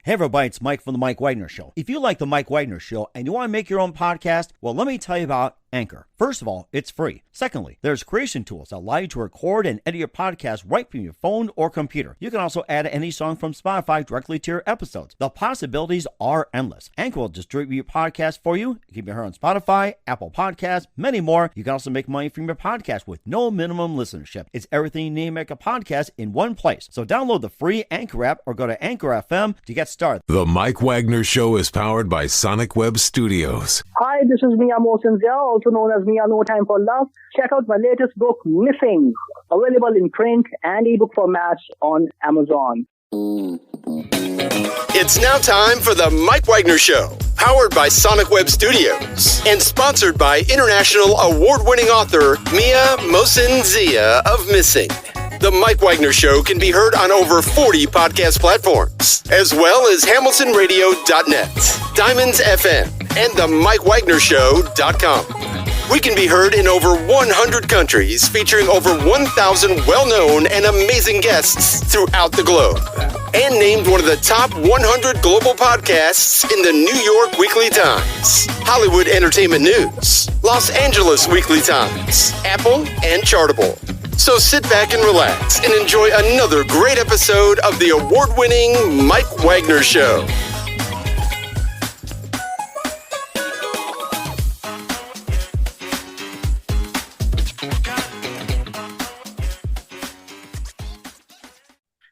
Hey everybody, it's Mike from The Mike Wagner Show. If you like The Mike Wagner Show and you want to make your own podcast, well, let me tell you about Anchor. First of all, it's free. Secondly, there's creation tools that allow you to record and edit your podcast right from your phone or computer. You can also add any song from Spotify directly to your episodes. The possibilities are endless. Anchor will distribute your podcast for you. You can be heard on Spotify, Apple Podcasts, many more. You can also make money from your podcast with no minimum listenership. It's everything you need to make a podcast in one place. So download the free Anchor app or go to Anchor FM to get started. The Mike Wagner Show is powered by Sonic Web Studios. Hi, this is Mia Mosensia, also known as Mia No Time for Love. Check out my latest book, Missing, available in print and ebook formats on Amazon. It's now time for the Mike Wagner Show, powered by Sonic Web Studios and sponsored by international award-winning author Mia Mosensia of Missing. The Mike Wagner Show can be heard on over 40 podcast platforms, as well as HamiltonRadio.net, Diamonds FM, and the MikeWagnerShow.com. We can be heard in over 100 countries, featuring over 1,000 well-known and amazing guests throughout the globe. And named one of the top 100 global podcasts in the New York Weekly Times, Hollywood Entertainment News, Los Angeles Weekly Times, Apple, and Chartable. So sit back and relax and enjoy another great episode of the award-winning Mike Wagner Show.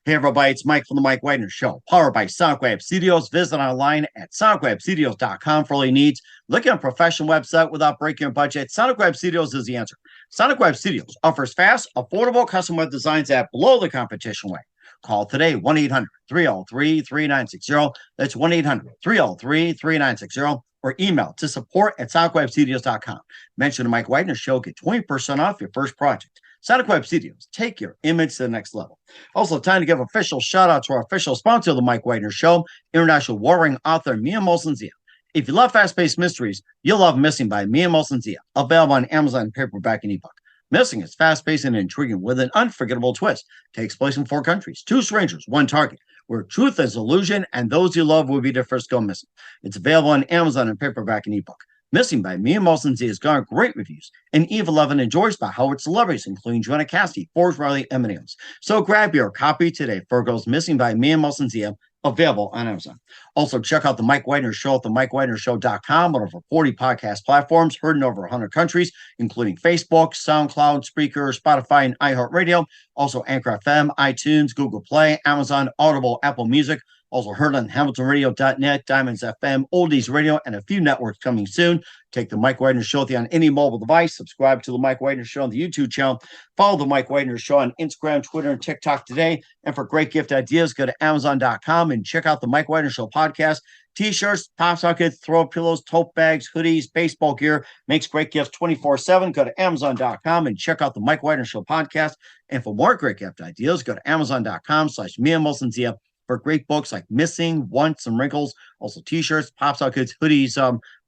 Hey everybody, it's Mike from The Mike Wagner Show, powered by Sonic Web Studios. Visit online at sonicwebstudios.com for all your needs. Look at a professional website without breaking your budget. Sonic Web Studios is the answer. Sonic Web Studios offers fast, affordable custom web designs that blow the competition away. Call today, 1-800-303-3960. That's 1-800-303-3960. Or email to support@sonicwebstudios.com. Mention the Mike Wagner Show, get 20% off your first project. Sonic Web Studios, take your image to the next level. Also, time to give official shout out to our official sponsor of the Mike Wagner Show, international warring author Mia Mosensia. If you love fast-paced mysteries, you'll love Missing by Mia Mosensia, available on Amazon paperback and ebook. Missing is fast-paced and intriguing with an unforgettable twist. Takes place in 4 countries, 2 strangers, 1 target, where truth is illusion and those you love will be the first to go missing. It's available on Amazon and paperback and ebook. Missing by Mia Mosensia has garnered great reviews, and Eve 11 enjoys by Howard celebrities, including Joanna Cassidy, Forbes Riley, and many others. So grab your copy today for Girls Missing by Mia Mosensia, available on Amazon. Also, check out the Mike Wagner Show at themikewagnershow.com on over 40 podcast platforms, heard in over 100 countries, including Facebook, SoundCloud, Spreaker, Spotify, and iHeartRadio. Also, Anchor FM, iTunes, Google Play, Amazon, Audible, Apple Music. Also heard on HamiltonRadio.net, Diamonds FM, Oldies Radio, and a few networks coming soon. Take the Mike Wagner Show on any mobile device. Subscribe to the Mike Wagner Show on the YouTube channel. Follow the Mike Wagner Show on Instagram, Twitter, and TikTok today. And for great gift ideas, go to Amazon.com and check out the Mike Wagner Show podcast. T-shirts, pop sockets, throw pillows, tote bags, hoodies, baseball gear. Makes great gifts 24/7. Go to Amazon.com and check out the Mike Wagner Show podcast. And for more great gift ideas, go to Amazon.com/Mia Mosensia. For great books like Missing, Wants, and Wrinkles, also T-shirts, pop sockets, hoodies,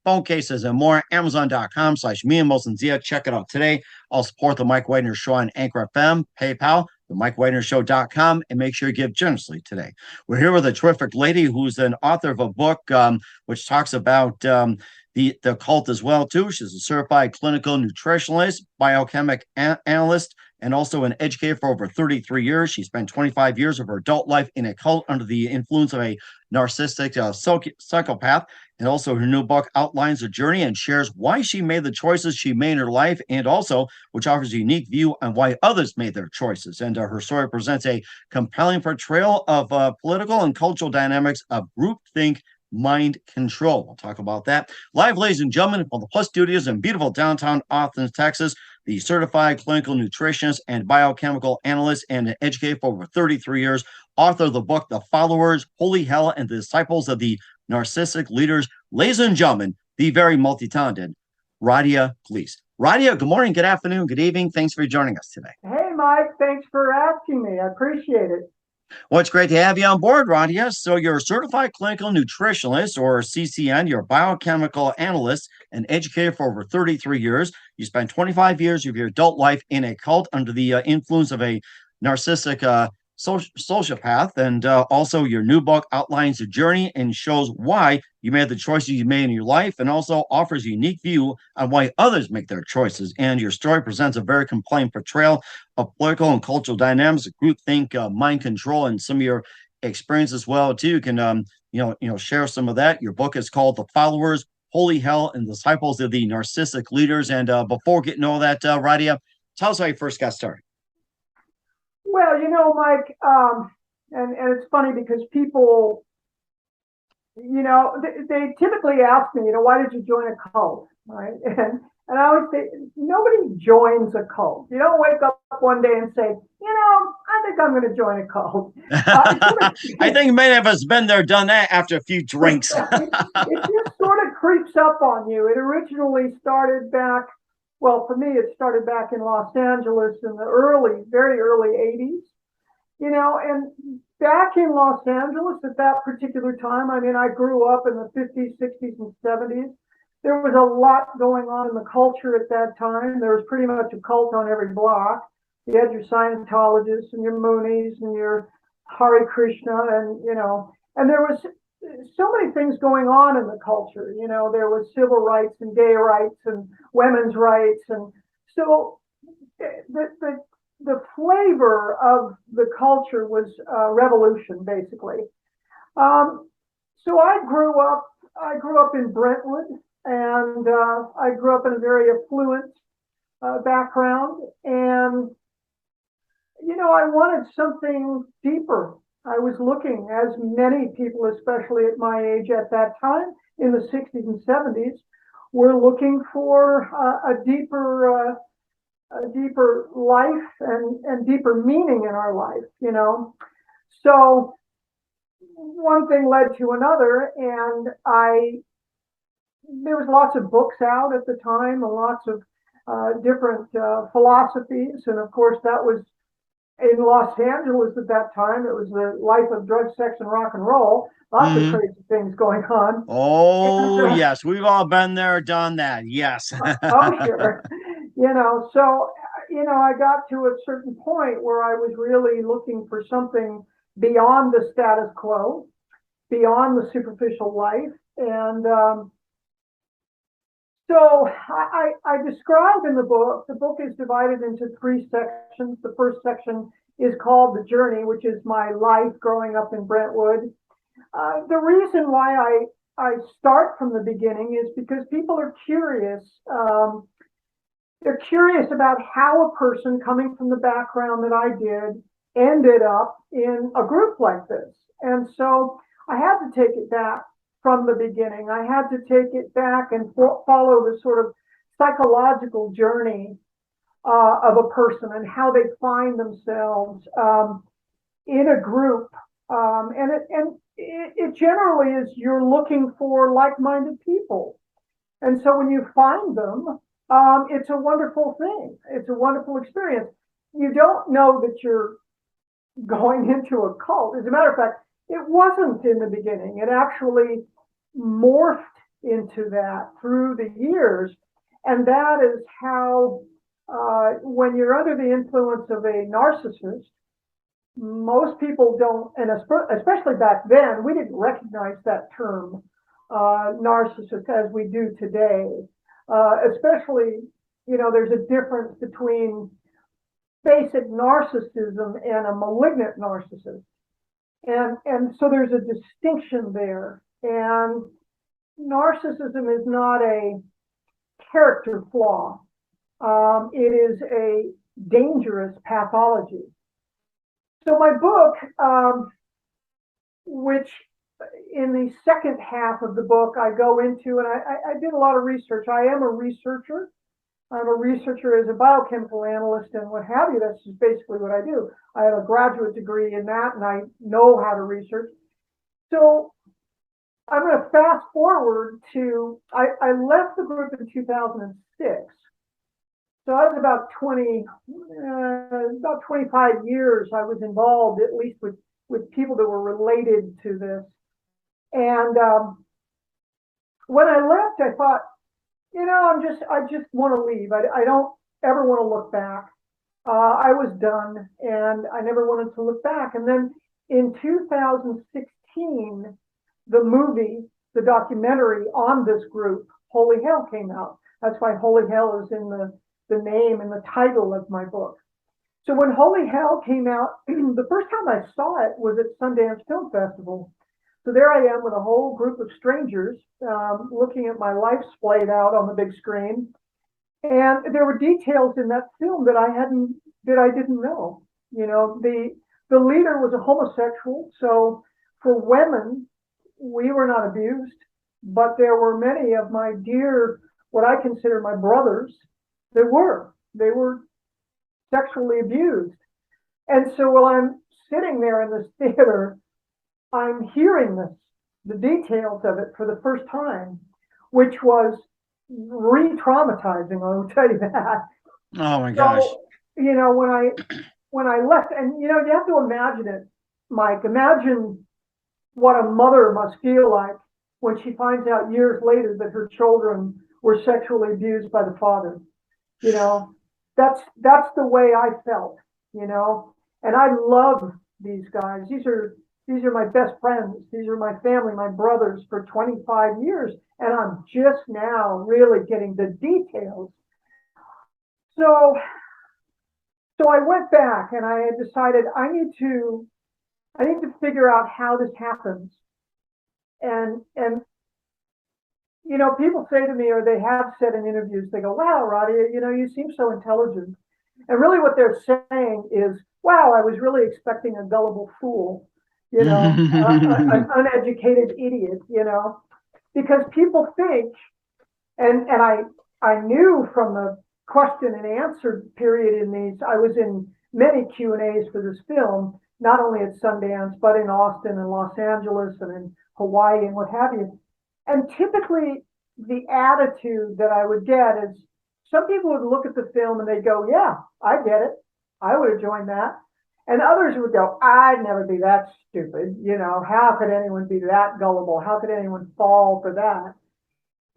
phone cases, and more. Amazon.com/Mia Mosensia. Check it out today. I'll support the Mike Wagner Show on Anchor FM, PayPal, the MikeWagnerShow.com, and make sure you give generously today. We're here with a terrific lady who's an author of a book which talks about the cult as well, too. She's a certified clinical nutritionist, biochemic analyst, and also an educator for over 33 years. She spent 25 years of her adult life in a cult under the influence of a narcissistic psychopath. And also her new book outlines her journey and shares why she made the choices she made in her life, and also which offers a unique view on why others made their choices. And her story presents a compelling portrayal of political and cultural dynamics of groupthink mind control. We'll talk about that. Live, ladies and gentlemen, from the Plus Studios in beautiful downtown Austin, Texas, the certified clinical nutritionist and biochemical analyst and an educator for over 33 years, author of the book, The Followers, Holy Hell, and the Disciples of the Narcissistic Leaders. Ladies and gentlemen, the very multi-talented Rahdia Gleis. Rahdia, good morning, good afternoon, good evening. Thanks for joining us today. Hey, Mike. Thanks for asking me. I appreciate it. Well, it's great to have you on board, Rahdia. So you're a certified clinical nutritionist, or CCN. You're a biochemical analyst and educator for over 33 years. You spent 25 years of your adult life in a cult under the influence of a narcissistic sociopath. And also, your new book outlines the journey and shows why you made the choices you made in your life, and also offers a unique view on why others make their choices. And your story presents a very compelling portrayal of political and cultural dynamics, groupthink, mind control, and some of your experience as well too. You can share some of that. Your book is called The Followers, Holy Hell, and Disciples of the Narcissistic Leaders. And before getting all that, Rahdia, tell us how you first got started. Well, Mike, and it's funny because people, they typically ask me, why did you join a cult, right? And I always say, nobody joins a cult. You don't wake up one day and say, I think I'm going to join a cult. I think many of us been there, done that after a few drinks. It just sort of creeps up on you. It originally started back, well, for me, it started back in Los Angeles in the very early 80s. And back in Los Angeles at that particular time, I grew up in the 50s, 60s, and 70s. There was a lot going on in the culture at that time. There was pretty much a cult on every block. You had your Scientologists and your Moonies and your Hare Krishna, and there was so many things going on in the culture. There was civil rights and gay rights and women's rights. And so the flavor of the culture was revolution, basically. So I grew up in Brentwood, and I grew up in a very affluent background. And, I wanted something deeper. I was looking, as many people, especially at my age at that time, in the 60s and 70s, were looking for a deeper life and deeper meaning in our life, So one thing led to another, and there was lots of books out at the time, and lots of different philosophies, and of course that was in Los Angeles at that time. It was the life of drugs, sex, and rock and roll. Lots of crazy things going on. Oh, yes. We've all been there, done that. Yes. Oh, sure. So, I got to a certain point where I was really looking for something beyond the status quo, beyond the superficial life. And so I describe in the book is divided into 3 sections. The first section is called The Journey, which is my life growing up in Brentwood. The reason why I start from the beginning is because people are curious. They're curious about how a person coming from the background that I did ended up in a group like this. And so I had to take it back from the beginning. I had to take it back and follow the sort of psychological journey of a person and how they find themselves in a group. And it generally is, you're looking for like-minded people. And so when you find them, it's a wonderful thing. It's a wonderful experience. You don't know that you're going into a cult. As a matter of fact, it wasn't in the beginning. It actually morphed into that through the years. And that is how, when you're under the influence of a narcissist, most people don't, and especially back then, we didn't recognize that term, narcissist, as we do today. Especially, there's a difference between basic narcissism and a malignant narcissist. And so there's a distinction there. And narcissism is not a character flaw. It is a dangerous pathology. So my book, which in the second half of the book I go into, and I did a lot of research. I am a researcher. I'm a researcher as a biochemical analyst and what have you. That's just basically what I do. I have a graduate degree in that, and I know how to research. So I'm going to fast forward to, I left the group in 2006. So I was about 25 years I was involved, at least with people that were related to this. And when I left, I thought, I just want to leave. I don't ever want to look back. I was done, and I never wanted to look back. And then in 2016, the documentary on this group, Holy Hell, came out. That's why Holy Hell is in the name and the title of my book. So when Holy Hell came out, the first time I saw it was at Sundance Film Festival. So there I am with a whole group of strangers looking at my life splayed out on the big screen. And there were details in that film that I didn't know. You know, the leader was a homosexual. So for women, we were not abused, but there were many of my dear, what I consider my brothers, they were sexually abused. And so while I'm sitting there in this theater, I'm hearing the details of it for the first time, which was re-traumatizing, I will tell you that. Oh my gosh. So, you know, when I left, and you know, you have to imagine it, Mike. Imagine what a mother must feel like when she finds out years later that her children were sexually abused by the father. You know, that's the way I felt, you know. And I love these guys. These are my best friends. These are my family, my brothers for 25 years. And I'm just now really getting the details. So I went back and I had decided I need to figure out how this happens. And you know, people say to me, or they have said in interviews, they go, "Wow, Rahdia, you know, you seem so intelligent." And really what they're saying is, "Wow, I was really expecting a gullible fool, you know, an uneducated idiot, you know," because people think, and I knew from the question and answer period in these, I was in many Q&As for this film, not only at Sundance, but in Austin and Los Angeles and in Hawaii and what have you. And typically the attitude that I would get is some people would look at the film and they'd go, "Yeah, I get it. I would have joined that." And others would go, "I'd never be that stupid. You know, how could anyone be that gullible? How could anyone fall for that?"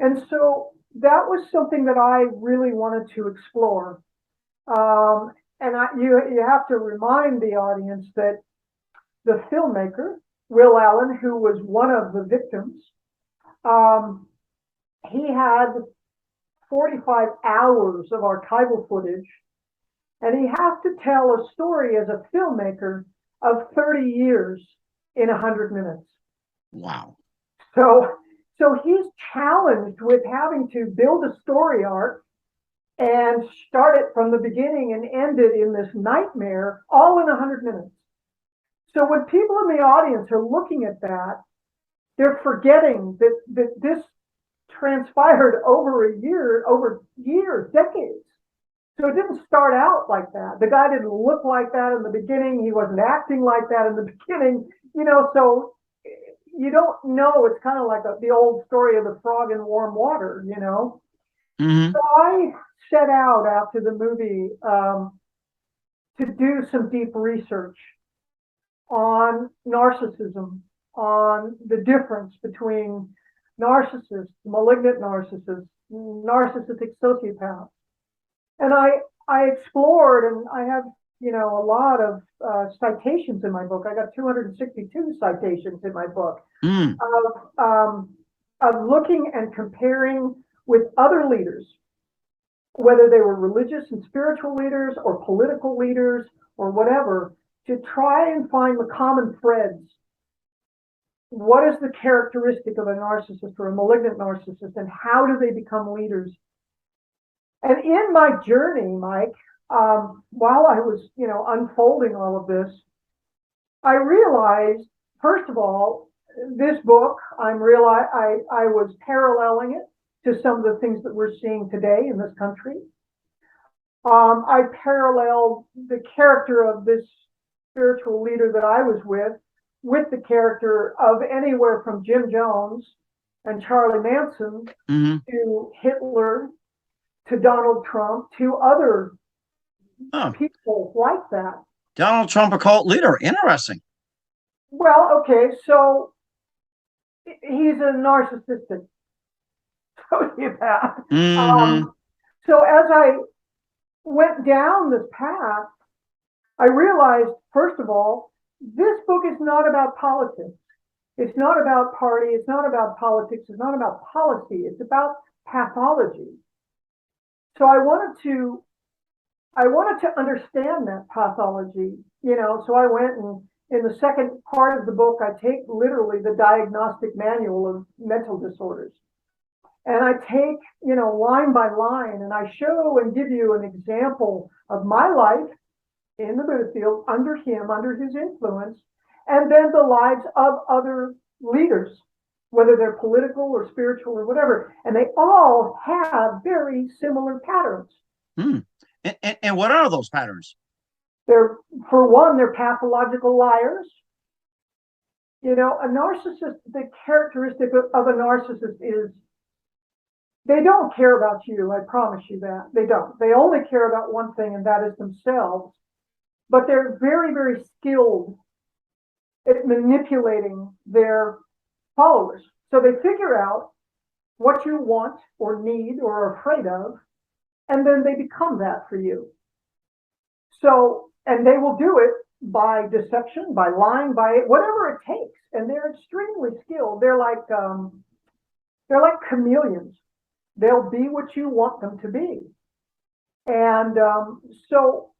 And so that was something that I really wanted to explore. And you have to remind the audience that the filmmaker, Will Allen, who was one of the victims, he had 45 hours of archival footage, and he has to tell a story as a filmmaker of 30 years in 100 minutes. Wow. So he's challenged with having to build a story arc and start it from the beginning and end it in this nightmare all in 100 minutes. So when people in the audience are looking at that, they're forgetting that this transpired over years, decades. So it didn't start out like that. The guy didn't look like that in the beginning. He wasn't acting like that in the beginning, you know, so you don't know. It's kind of like the old story of the frog in warm water, you know. Mm-hmm. So I set out after the movie to do some deep research on narcissism, on the difference between narcissists, malignant narcissists, narcissistic sociopaths. And I explored, and I have, you know, a lot of citations in my book. I got 262 citations in my book of looking and comparing with other leaders, whether they were religious and spiritual leaders or political leaders or whatever, to try and find the common threads. What is the characteristic of a narcissist or a malignant narcissist, and how do they become leaders? And in my journey, Mike, while I was, you know, unfolding all of this, I realized, first of all, this book, I was paralleling it to some of the things that we're seeing today in this country. I paralleled the character of this spiritual leader that I was with the character of anywhere from Jim Jones and Charlie Manson to Hitler to Donald Trump to other people like that. Donald Trump, a cult leader. Interesting. Well, okay, so he's a narcissistic sociopath. So as went down this path, I realized, first of all, this book is not about politics. It's not about party. It's not about politics. It's not about policy. It's about pathology. So I wanted to understand that pathology, so I went and in the second part of the book, I take literally the diagnostic manual of mental disorders. And I take, line by line, and I show and give you an example of my life in the Buddha field under him, under his influence, and then the lives of other leaders, whether they're political or spiritual or whatever. And they all have very similar patterns. And what are those patterns? For one, they're pathological liars. A narcissist, the characteristic of a narcissist is they don't care about you. I promise you that. They don't. They only care about one thing, and that is themselves. But they're very, very skilled at manipulating their followers. So they figure out what you want or need or are afraid of, and then they become that for you. So, and they will do it by deception, by lying, by whatever it takes. And they're extremely skilled. They're like chameleons. They'll be what you want them to be. And so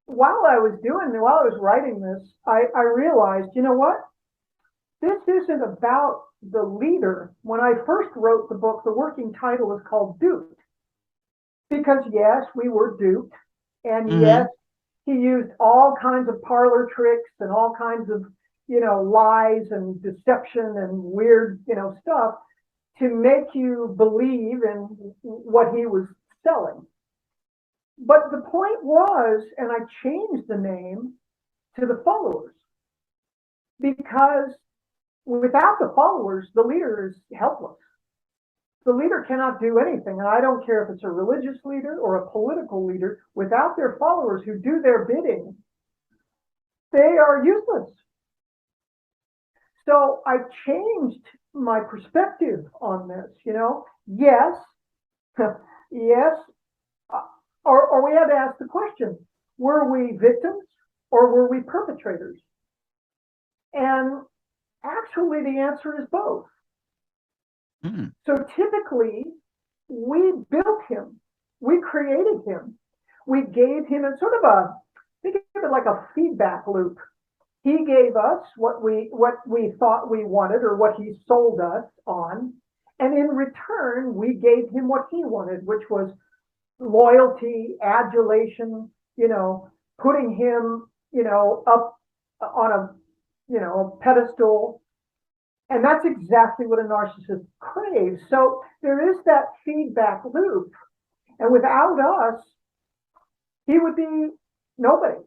while I was writing this, I realized, you know what? This isn't about the leader. When I first wrote the book, the working title is called Duped. Because yes, we were duped. And yes, he used all kinds of parlor tricks and all kinds of, lies and deception and weird, stuff to make you believe in what he was selling. But the point was, and I changed the name to the followers, because without the followers, the leader is helpless. The leader cannot do anything. And I don't care if it's a religious leader or a political leader. Without their followers who do their bidding, they are useless. So I changed my perspective on this, yes, yes, or we had to ask the question, were we victims or were we perpetrators? And actually the answer is both. So typically we built him, we created him, we gave him a sort of think of it like a feedback loop. He gave us what we thought we wanted or what he sold us on. And in return, we gave him what he wanted, which was loyalty, adulation, putting him, up on a pedestal. And that's exactly what a narcissist craves. So there is that feedback loop. And without us, he would be nobody.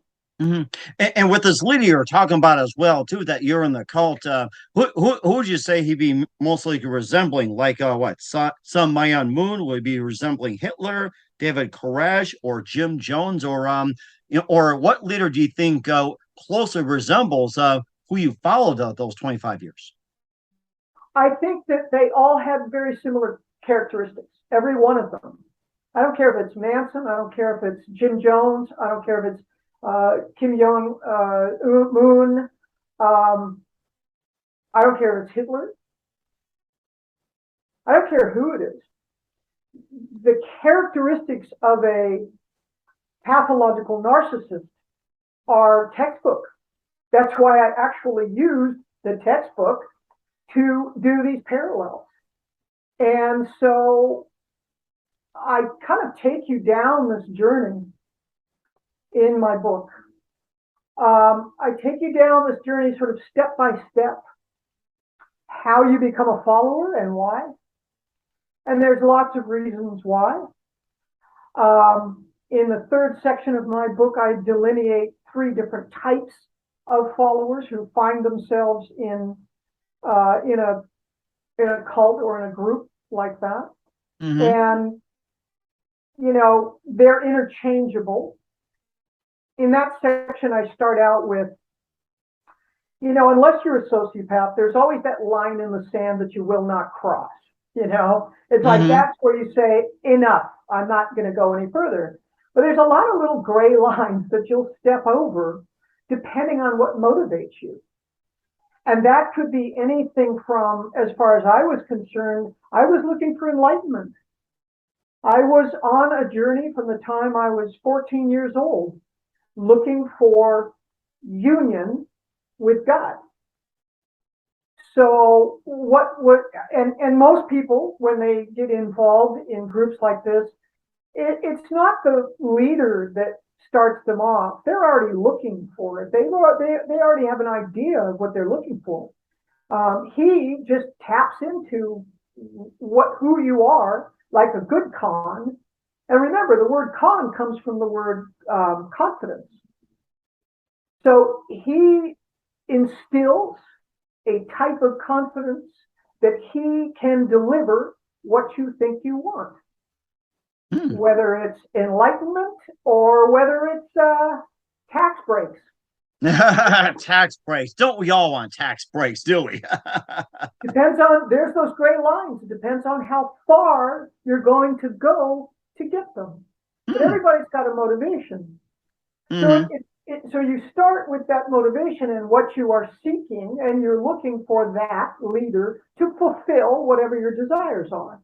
And with this leader you're talking about as well, too, that you're in the cult, who would you say he'd be mostly resembling? Like Sun Myung Moon would be resembling Hitler, David Koresh, or Jim Jones, or or what leader do you think closely resembles who you followed those 25 years? I think that they all have very similar characteristics, every one of them. I don't care if it's Manson, I don't care if it's Jim Jones, I don't care if it's Kim Jong-un, I don't care if it's Hitler. I don't care who it is. The characteristics of a pathological narcissist are textbook. That's why I actually used the textbook to do these parallels. And so I kind of take you down this journey in my book. I take you down this journey sort of step by step, how you become a follower and why. And there's lots of reasons why. In the third section of my book, I delineate 3 different types of followers who find themselves in a cult or in a group like that. And, they're interchangeable. In that section, I start out with, unless you're a sociopath, there's always that line in the sand that you will not cross. It's like that's where you say, enough, I'm not going to go any further. But there's a lot of little gray lines that you'll step over depending on what motivates you. And that could be anything from, as far as I was concerned, I was looking for enlightenment. I was on a journey from the time I was 14 years old, looking for union with God. So and most people, when they get involved in groups like this, it's not the leader that starts them off. They're already looking for it. They already have an idea of what they're looking for. He just taps into who you are, like a good con. And remember, the word con comes from the word confidence. So he instills a type of confidence that he can deliver what you think you want. Whether it's enlightenment or whether it's tax breaks. Tax breaks. Don't we all want tax breaks, do we? Depends on, there's those gray lines. It depends on how far you're going to go to get them. But everybody's got a motivation. So so you start with that motivation and what you are seeking, and you're looking for that leader to fulfill whatever your desires are.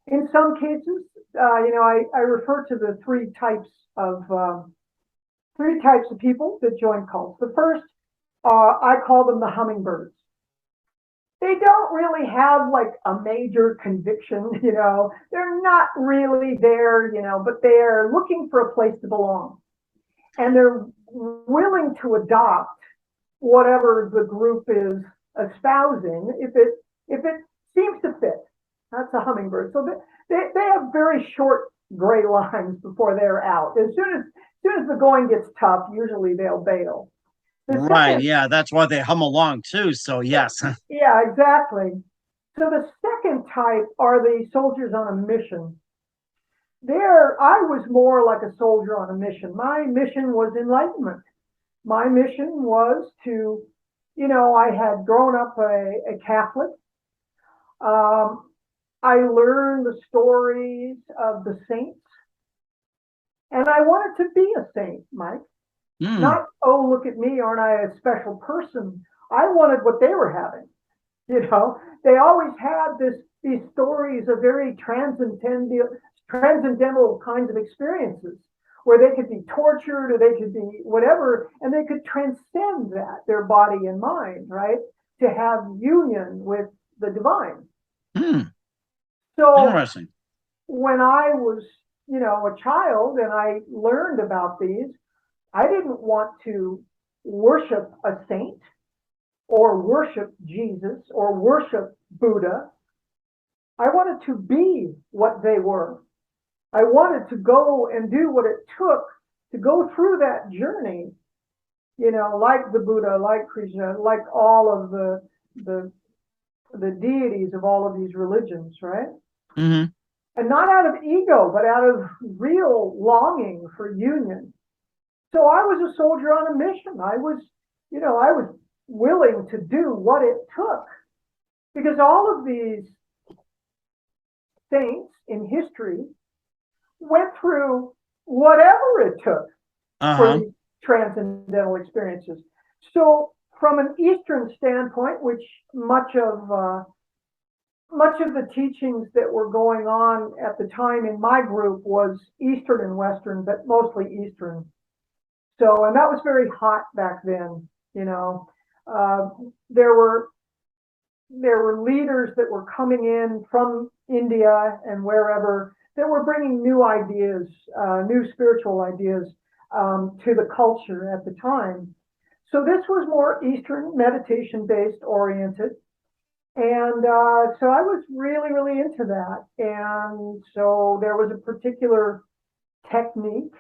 In some cases, I refer to the three types of people that join cults. The first, I call them the hummingbirds. They don't really have like a major conviction, they're not really there, but they're looking for a place to belong. And they're willing to adopt whatever the group is espousing if it seems to fit. That's a hummingbird. So they have very short gray lines before they're out. As soon as the going gets tough, usually they'll bail. Right, yeah, that's why they hum along too, so yes. Yeah, exactly. So the second type are the soldiers on a mission. There, I was more like a soldier on a mission. My mission was enlightenment. My mission was to, I had grown up a Catholic. I learned the stories of the saints, and I wanted to be a saint, Mike. Not, oh, look at me, aren't I a special person? I wanted what they were having. They always had these stories of very transcendental kinds of experiences where they could be tortured or they could be whatever, and they could transcend that, their body and mind, right? To have union with the divine. So interesting. When I was, a child and I learned about these, I didn't want to worship a saint or worship Jesus or worship Buddha. I wanted to be what they were. I wanted to go and do what it took to go through that journey, like the Buddha, like Krishna, like all of the deities of all of these religions, right? And not out of ego, but out of real longing for union. So I was a soldier on a mission. I was willing to do what it took, because all of these saints in history went through whatever it took for these transcendental experiences. So from an Eastern standpoint, which much of the teachings that were going on at the time in my group was Eastern and Western, but mostly Eastern. So, and that was very hot back then, there were leaders that were coming in from India and wherever that were bringing new ideas, new spiritual ideas to the culture at the time. So this was more Eastern meditation-based oriented. And so I was really, really into that. And so there was a particular technique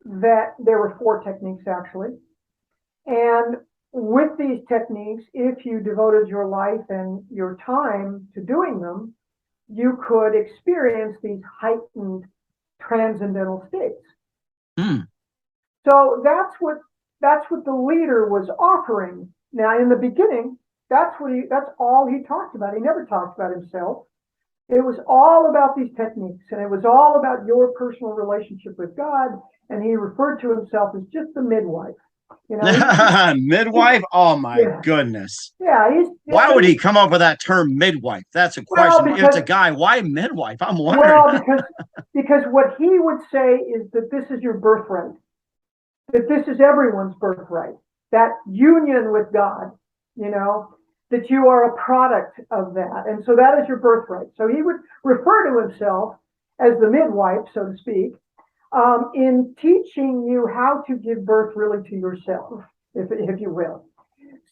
that there were 4 techniques actually. And with these techniques, if you devoted your life and your time to doing them, you could experience these heightened transcendental states. So that's what the leader was offering. Now, in the beginning, that's all he talked about. He never talked about himself. It was all about these techniques, and it was all about your personal relationship with God. And he referred to himself as just the midwife. You know, midwife. Oh my yeah, goodness. yeah. Why would he come up with that term midwife? That's a Well, question. If it's a guy, why midwife? I'm wondering. well, because what he would say is that this is your birthright, that this is everyone's birthright, that union with God, you know, that you are a product of that. And so that is your birthright. So he would refer to himself as the midwife, so to speak, in teaching you how to give birth really to yourself, if you will.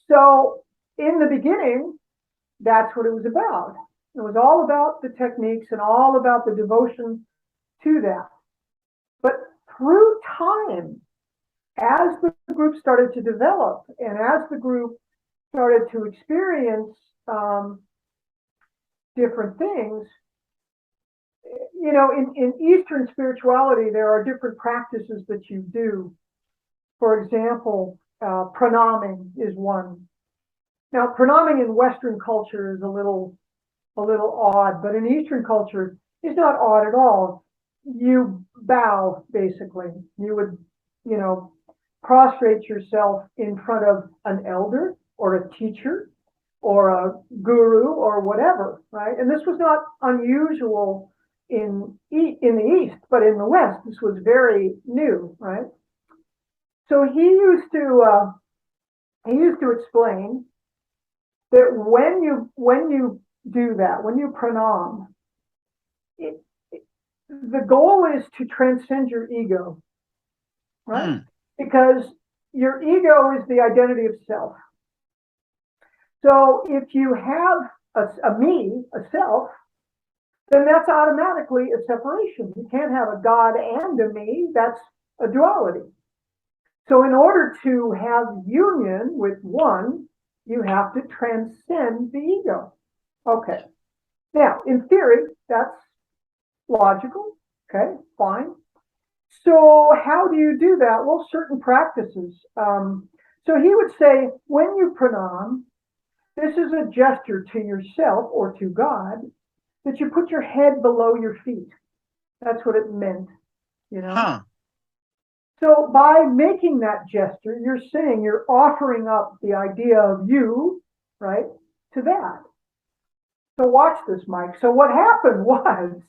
So in the beginning, that's what it was about. It was all about the techniques and all about the devotion to that. But through time, as the group started to develop and as the group started to experience different things, you know, in Eastern spirituality, there are different practices that you do. For example, pranaming is one. Now, pranaming in Western culture is a little odd, but in Eastern culture, it's not odd at all. You bow, basically. You would, you know, prostrate yourself in front of an elder or a teacher or a guru or whatever, right? And this was not unusual in the East, but in the West, this was very new, right? So he used to explain that when you do that, when you pranam, the goal is to transcend your ego, right? Because your ego is the identity of self. So if you have a me, a self, then that's automatically a separation. You can't have a God and a me. That's a duality. So in order to have union with one, you have to transcend the ego. Okay. Now, in theory, that's logical. Okay, fine. So how do you do that? Well, certain practices. So he would say, when you pranam, this is a gesture to yourself or to God that you put your head below your feet. That's what it meant, you know? Huh. So by making that gesture, you're saying you're offering up the idea of you, right, to that. So watch this, Mike. So what happened was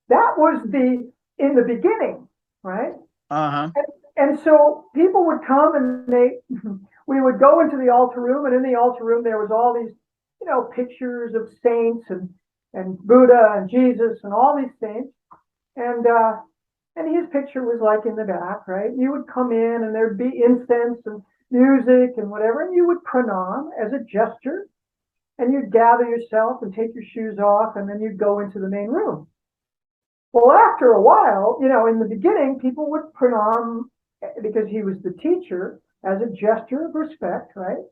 that was in the beginning, right? Uh-huh. And so people would come and we would go into the altar room, and in the altar room there was all these, you know, pictures of saints and Buddha and Jesus and all these saints. And his picture was like in the back, right? You would come in and there'd be incense and music and whatever, and you would pranam as a gesture, and you'd gather yourself and take your shoes off, and then you'd go into the main room. Well, after a while, you know, in the beginning, people would pranam because he was the teacher as a gesture of respect, right?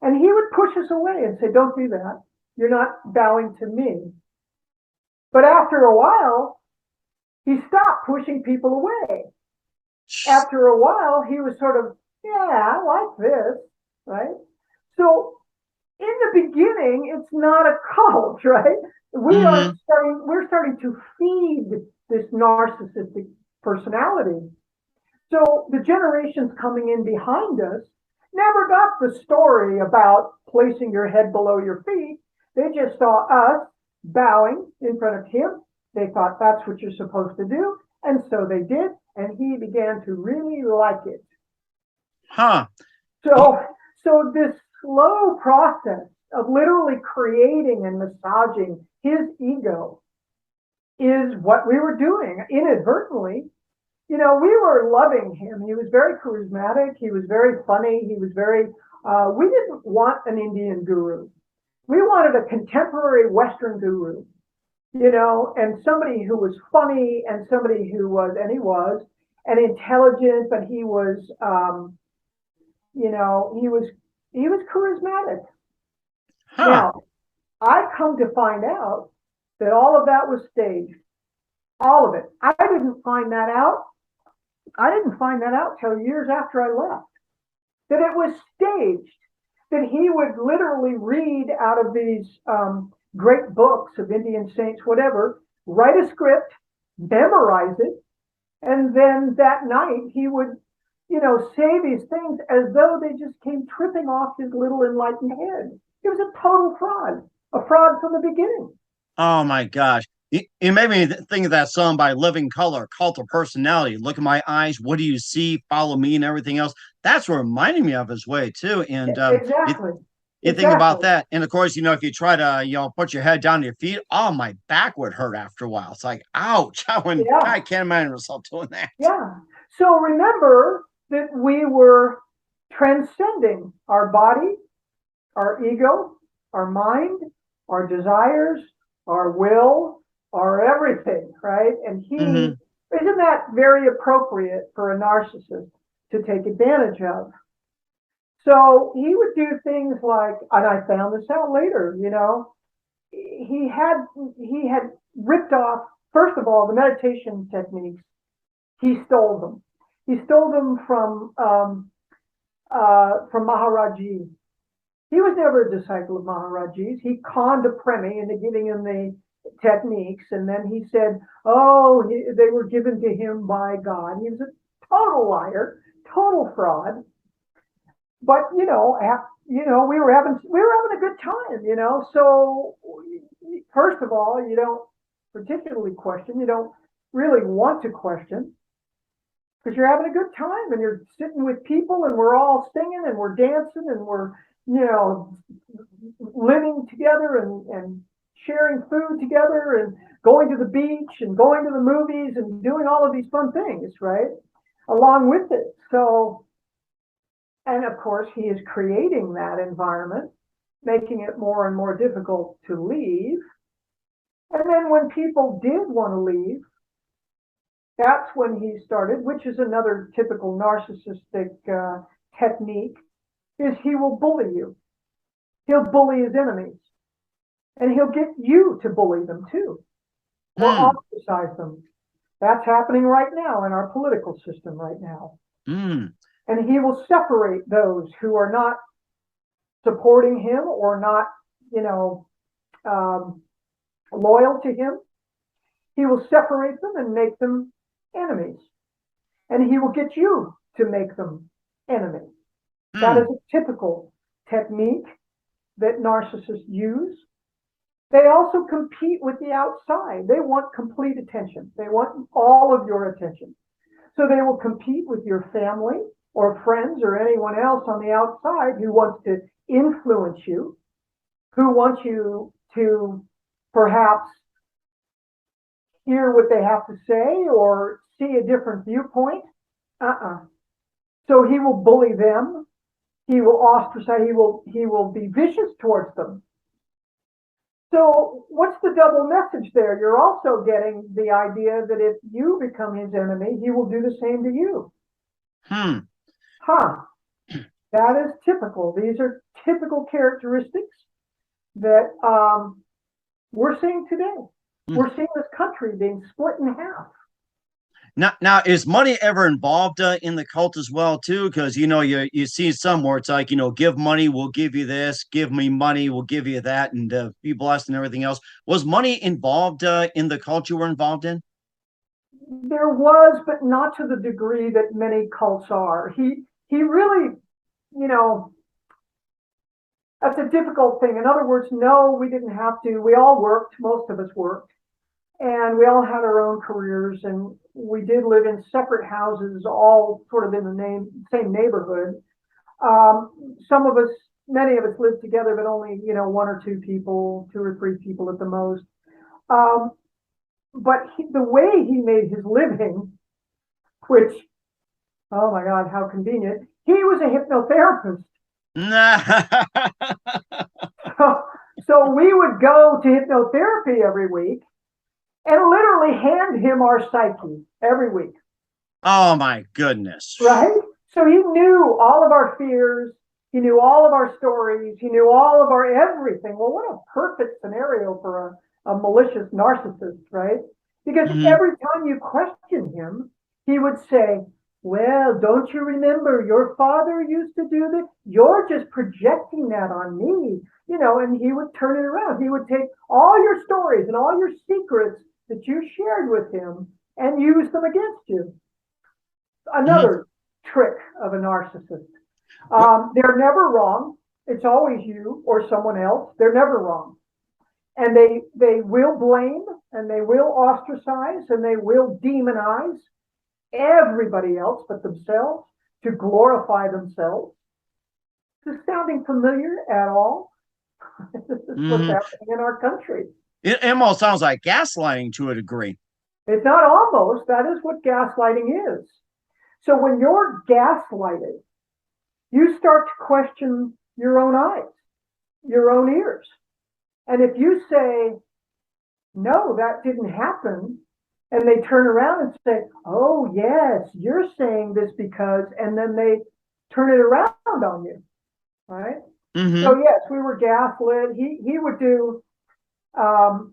And he would push us away and say, don't do that. You're not bowing to me. But after a while, he stopped pushing people away. After a while, he was sort of, yeah, I like this, right? So in the beginning, it's not a cult, right? We're starting to feed this narcissistic personality. So the generations coming in behind us never got the story about placing your head below your feet. They just saw us bowing in front of him. They thought that's what you're supposed to do. And so they did. And he began to really like it. Huh. So this slow process of literally creating and massaging his ego is what we were doing inadvertently. You know, we were loving him. He was very charismatic. He was very funny. He was very, we didn't want an Indian guru. We wanted a contemporary Western guru, you know, and somebody who was funny and somebody who was, and he was, and intelligent, but he was, you know, he was charismatic. Huh. Now, I come to find out that all of that was staged. All of it. I didn't find that out till years after I left. That it was staged. That he would literally read out of these great books of Indian saints, whatever, write a script, memorize it, and then that night he would, say these things as though they just came tripping off his little enlightened head. He was a total fraud, a fraud from the beginning. Oh my gosh. You made me think of that song by Living Color, Cult of Personality. Look at my eyes. What do you see? Follow me and everything else. That's what reminded me of his way too. And Exactly. you think about that. And of course, if you try to, put your head down to your feet, oh, my back would hurt after a while. It's like, ouch. I can't imagine myself doing that. Yeah. So remember that we were transcending our body, our ego, our mind, our desires, our will, our everything, right? And isn't that very appropriate for a narcissist to take advantage of? So he would do things like, and I found this out later, he had ripped off, first of all, the meditation techniques. He stole them. He stole them from Maharaji. He was never a disciple of Maharaji's. He conned a Premi into giving him the techniques, and then he said, they were given to him by God. He was a total liar, total fraud. But we were having a good time, So first of all, you don't particularly question. You don't really want to question because you're having a good time and you're sitting with people and we're all singing and we're dancing and we're living together and sharing food together and going to the beach and going to the movies and doing all of these fun things, right? Along with it. So. And of course, he is creating that environment, making it more and more difficult to leave. And then when people did want to leave, that's when he started, which is another typical narcissistic technique, is he will bully you. He'll bully his enemies. And he'll get you to bully them too, or ostracize them. That's happening right now in our political system right now. And he will separate those who are not supporting him or not, loyal to him. He will separate them and make them enemies. And he will get you to make them enemies. That is a typical technique that narcissists use. They also compete with the outside. They want complete attention. They want all of your attention. So they will compete with your family or friends or anyone else on the outside who wants to influence you, who wants you to perhaps hear what they have to say or see a different viewpoint. So he will bully them. He will ostracize. He will be vicious towards them. So what's the double message there? You're also getting the idea that if you become his enemy, he will do the same to you. That is typical. These are typical characteristics that we're seeing today. We're seeing this country being split in half. Now, is money ever involved in the cult as well, too? Because, you see some where it's like, give money, we'll give you this, give me money, we'll give you that, and be blessed and everything else. Was money involved in the cult you were involved in? There was, but not to the degree that many cults are. He really, that's a difficult thing. In other words, no, we didn't have to. We all worked. Most of us worked. And we all had our own careers. And we did live in separate houses, all sort of in the same neighborhood. Many of us lived together, but only, one or two people, two or three people at the most. But the way he made his living, which, oh my God, how convenient. He was a hypnotherapist. So we would go to hypnotherapy every week and literally hand him our psyche every week. Oh my goodness. Right? So he knew all of our fears. He knew all of our stories. He knew all of our everything. Well, what a perfect scenario for a malicious narcissist, right? Because every time you question him, he would say, well, don't you remember your father used to do this? You're just projecting that on me. and he would turn it around. He would take all your stories and all your secrets that you shared with him and use them against you. Another trick of a narcissist. They're never wrong. It's always you or someone else. They're never wrong. And they will blame, and they will ostracize, and they will demonize everybody else but themselves to glorify themselves. Is this sounding familiar at all? This is what's happening in our country. It almost sounds like gaslighting to a degree. It's not almost. That is what gaslighting is. So when you're gaslighted, you start to question your own eyes, your own ears. And if you say, no, that didn't happen, and they turn around and say, oh, yes, you're saying this because, and then they turn it around on you, right? So, yes, we were gaslit. He would do, do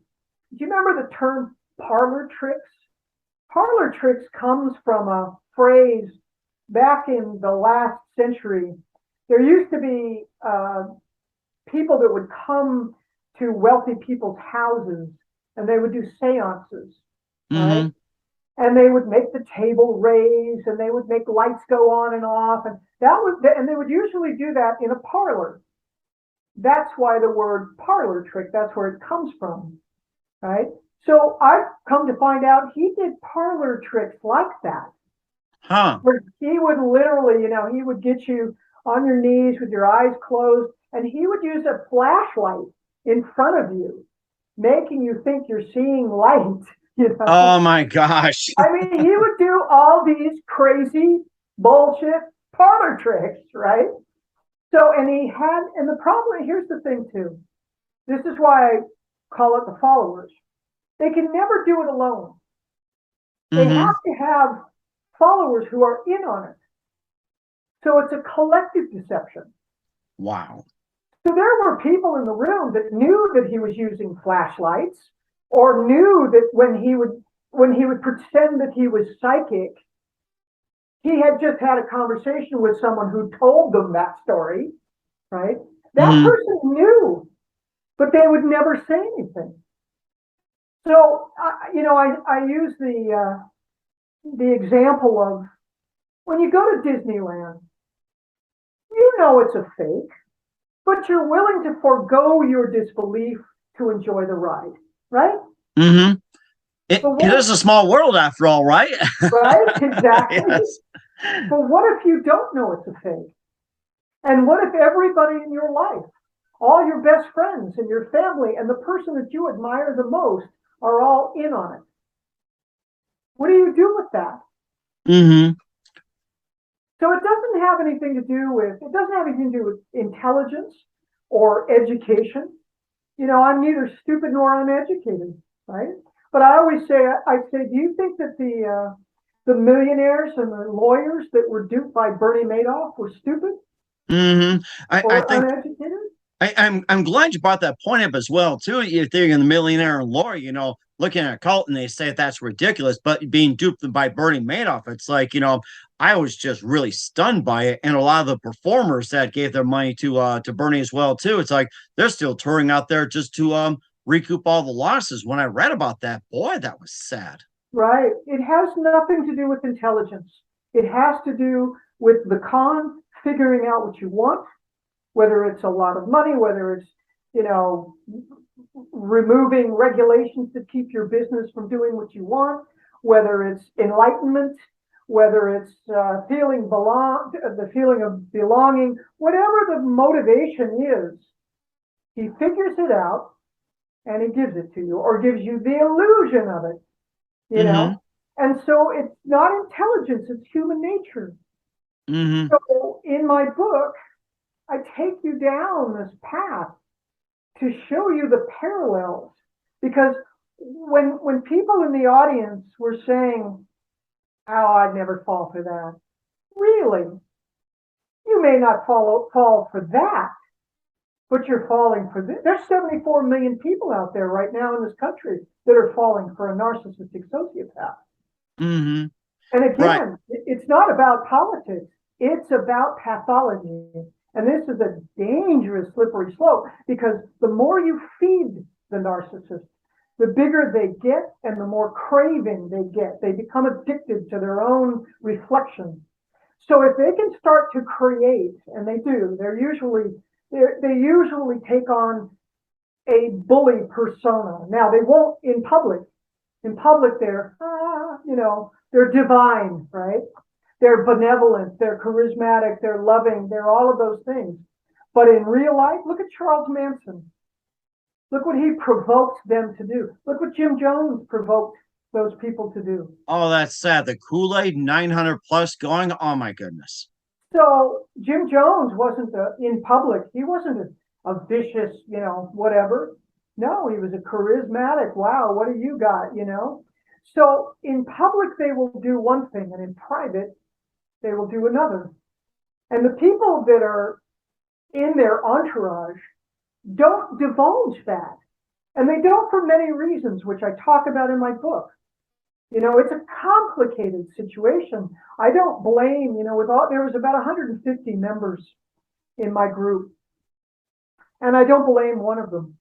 you remember the term parlor tricks? Parlor tricks comes from a phrase back in the last century. There used to be people that would come to wealthy people's houses, and they would do seances, right? And they would make the table raise, and they would make lights go on and off, and they would usually do that in a parlor. That's why the word parlor trick, that's where it comes from, right? So I've come to find out he did parlor tricks like that. Where he would literally, he would get you on your knees with your eyes closed, and he would use a flashlight in front of you, making you think you're seeing light. Oh my gosh. I mean, he would do all these crazy bullshit parlor tricks, right? So, and the problem, here's the thing too. This is why I call it the followers. They can never do it alone. They have to have followers who are in on it. So it's a collective deception. Wow. So there were people in the room that knew that he was using flashlights, or knew that when he would pretend that he was psychic, he had just had a conversation with someone who told them that story, right? That person knew, but they would never say anything. So, I use the example of when you go to Disneyland, you know it's a fake, but you're willing to forego your disbelief to enjoy the ride, right? It is a small world after all, right? Right, exactly. Yes. But what if you don't know it's a fake? And what if everybody in your life, all your best friends and your family and the person that you admire the most are all in on it? What do you do with that? So it doesn't have anything to do with intelligence or education. I'm neither stupid nor uneducated, right? But I always say, do you think that the millionaires and the lawyers that were duped by Bernie Madoff were stupid? I think uneducated? I'm glad you brought that point up as well, too. You're thinking the millionaire and lawyer, looking at a cult and they say that's ridiculous, but being duped by Bernie Madoff, it's like, I was just really stunned by it. And a lot of the performers that gave their money to Bernie as well, too, it's like they're still touring out there just to recoup all the losses. When I read about that, boy, that was sad. Right. It has nothing to do with intelligence. It has to do with the con, figuring out what you want, whether it's a lot of money, whether it's, removing regulations that keep your business from doing what you want, whether it's enlightenment, whether it's the feeling of belonging, whatever the motivation is, he figures it out and he gives it to you, or gives you the illusion of it, And so it's not intelligence, it's human nature. So in my book, I take you down this path to show you the parallels, because when people in the audience were saying, oh, I'd never fall for that. Really? You may not fall for that, but you're falling for this. There's 74 million people out there right now in this country that are falling for a narcissistic sociopath. And again, it's not about politics. It's about pathology. And this is a dangerous slippery slope, because the more you feed the narcissist, the bigger they get and the more craving they get. They become addicted to their own reflection. So if they can start to create, and they do, they usually take on a bully persona. Now, they won't in public. In public, they're divine, right? They're benevolent, they're charismatic, they're loving, they're all of those things. But in real life, look at Charles Manson. Look what he provoked them to do. Look what Jim Jones provoked those people to do. Oh, that's sad. The Kool-Aid 900 plus going. Oh my goodness. So Jim Jones wasn't in public. He wasn't a vicious, whatever. No, he was a charismatic. Wow, what do you got? So in public, they will do one thing, and in private, they will do another. And the people that are in their entourage don't divulge that. And they don't for many reasons, which I talk about in my book. It's a complicated situation. I don't blame, there was about 150 members in my group. And I don't blame one of them.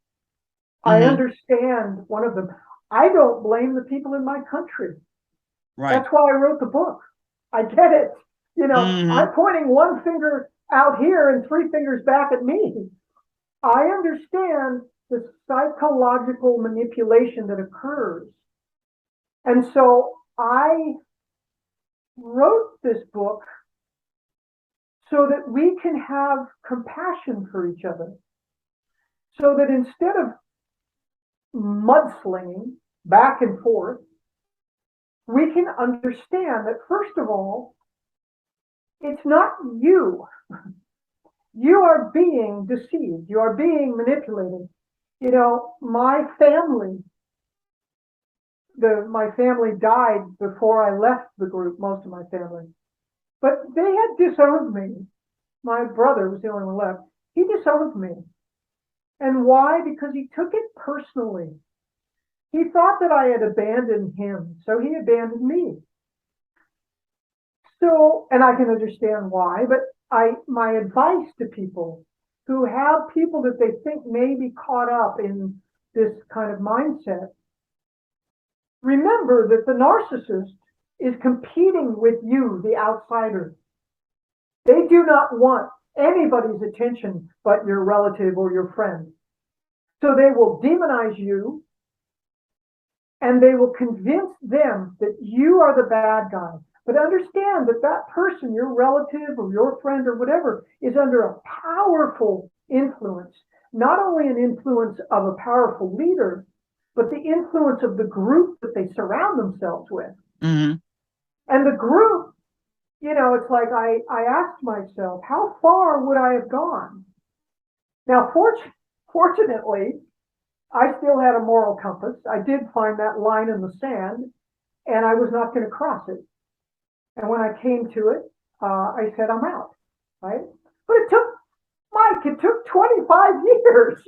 I understand one of them. I don't blame the people in my country. Right. That's why I wrote the book. I get it. I'm pointing one finger out here and three fingers back at me. I understand the psychological manipulation that occurs. And so I wrote this book so that we can have compassion for each other. So that instead of mudslinging back and forth, we can understand that, first of all, it's not you. You are being deceived. You are being manipulated. My family died before I left the group, most of my family. But they had disowned me. My brother was the only one left. He disowned me. And why? Because he took it personally. He thought that I had abandoned him, so he abandoned me. So, and I can understand why, but my advice to people who have people that they think may be caught up in this kind of mindset, remember that the narcissist is competing with you, the outsider. They do not want anybody's attention but your relative or your friend. So they will demonize you, and they will convince them that you are the bad guy. But understand that that person, your relative or your friend or whatever, is under a powerful influence. Not only an influence of a powerful leader, but the influence of the group that they surround themselves with. Mm-hmm. And the group, it's like I asked myself, how far would I have gone? Now, fortunately, I still had a moral compass. I did find that line in the sand, and I was not going to cross it. And when I came to it, I said, I'm out, right? But it took 25 years,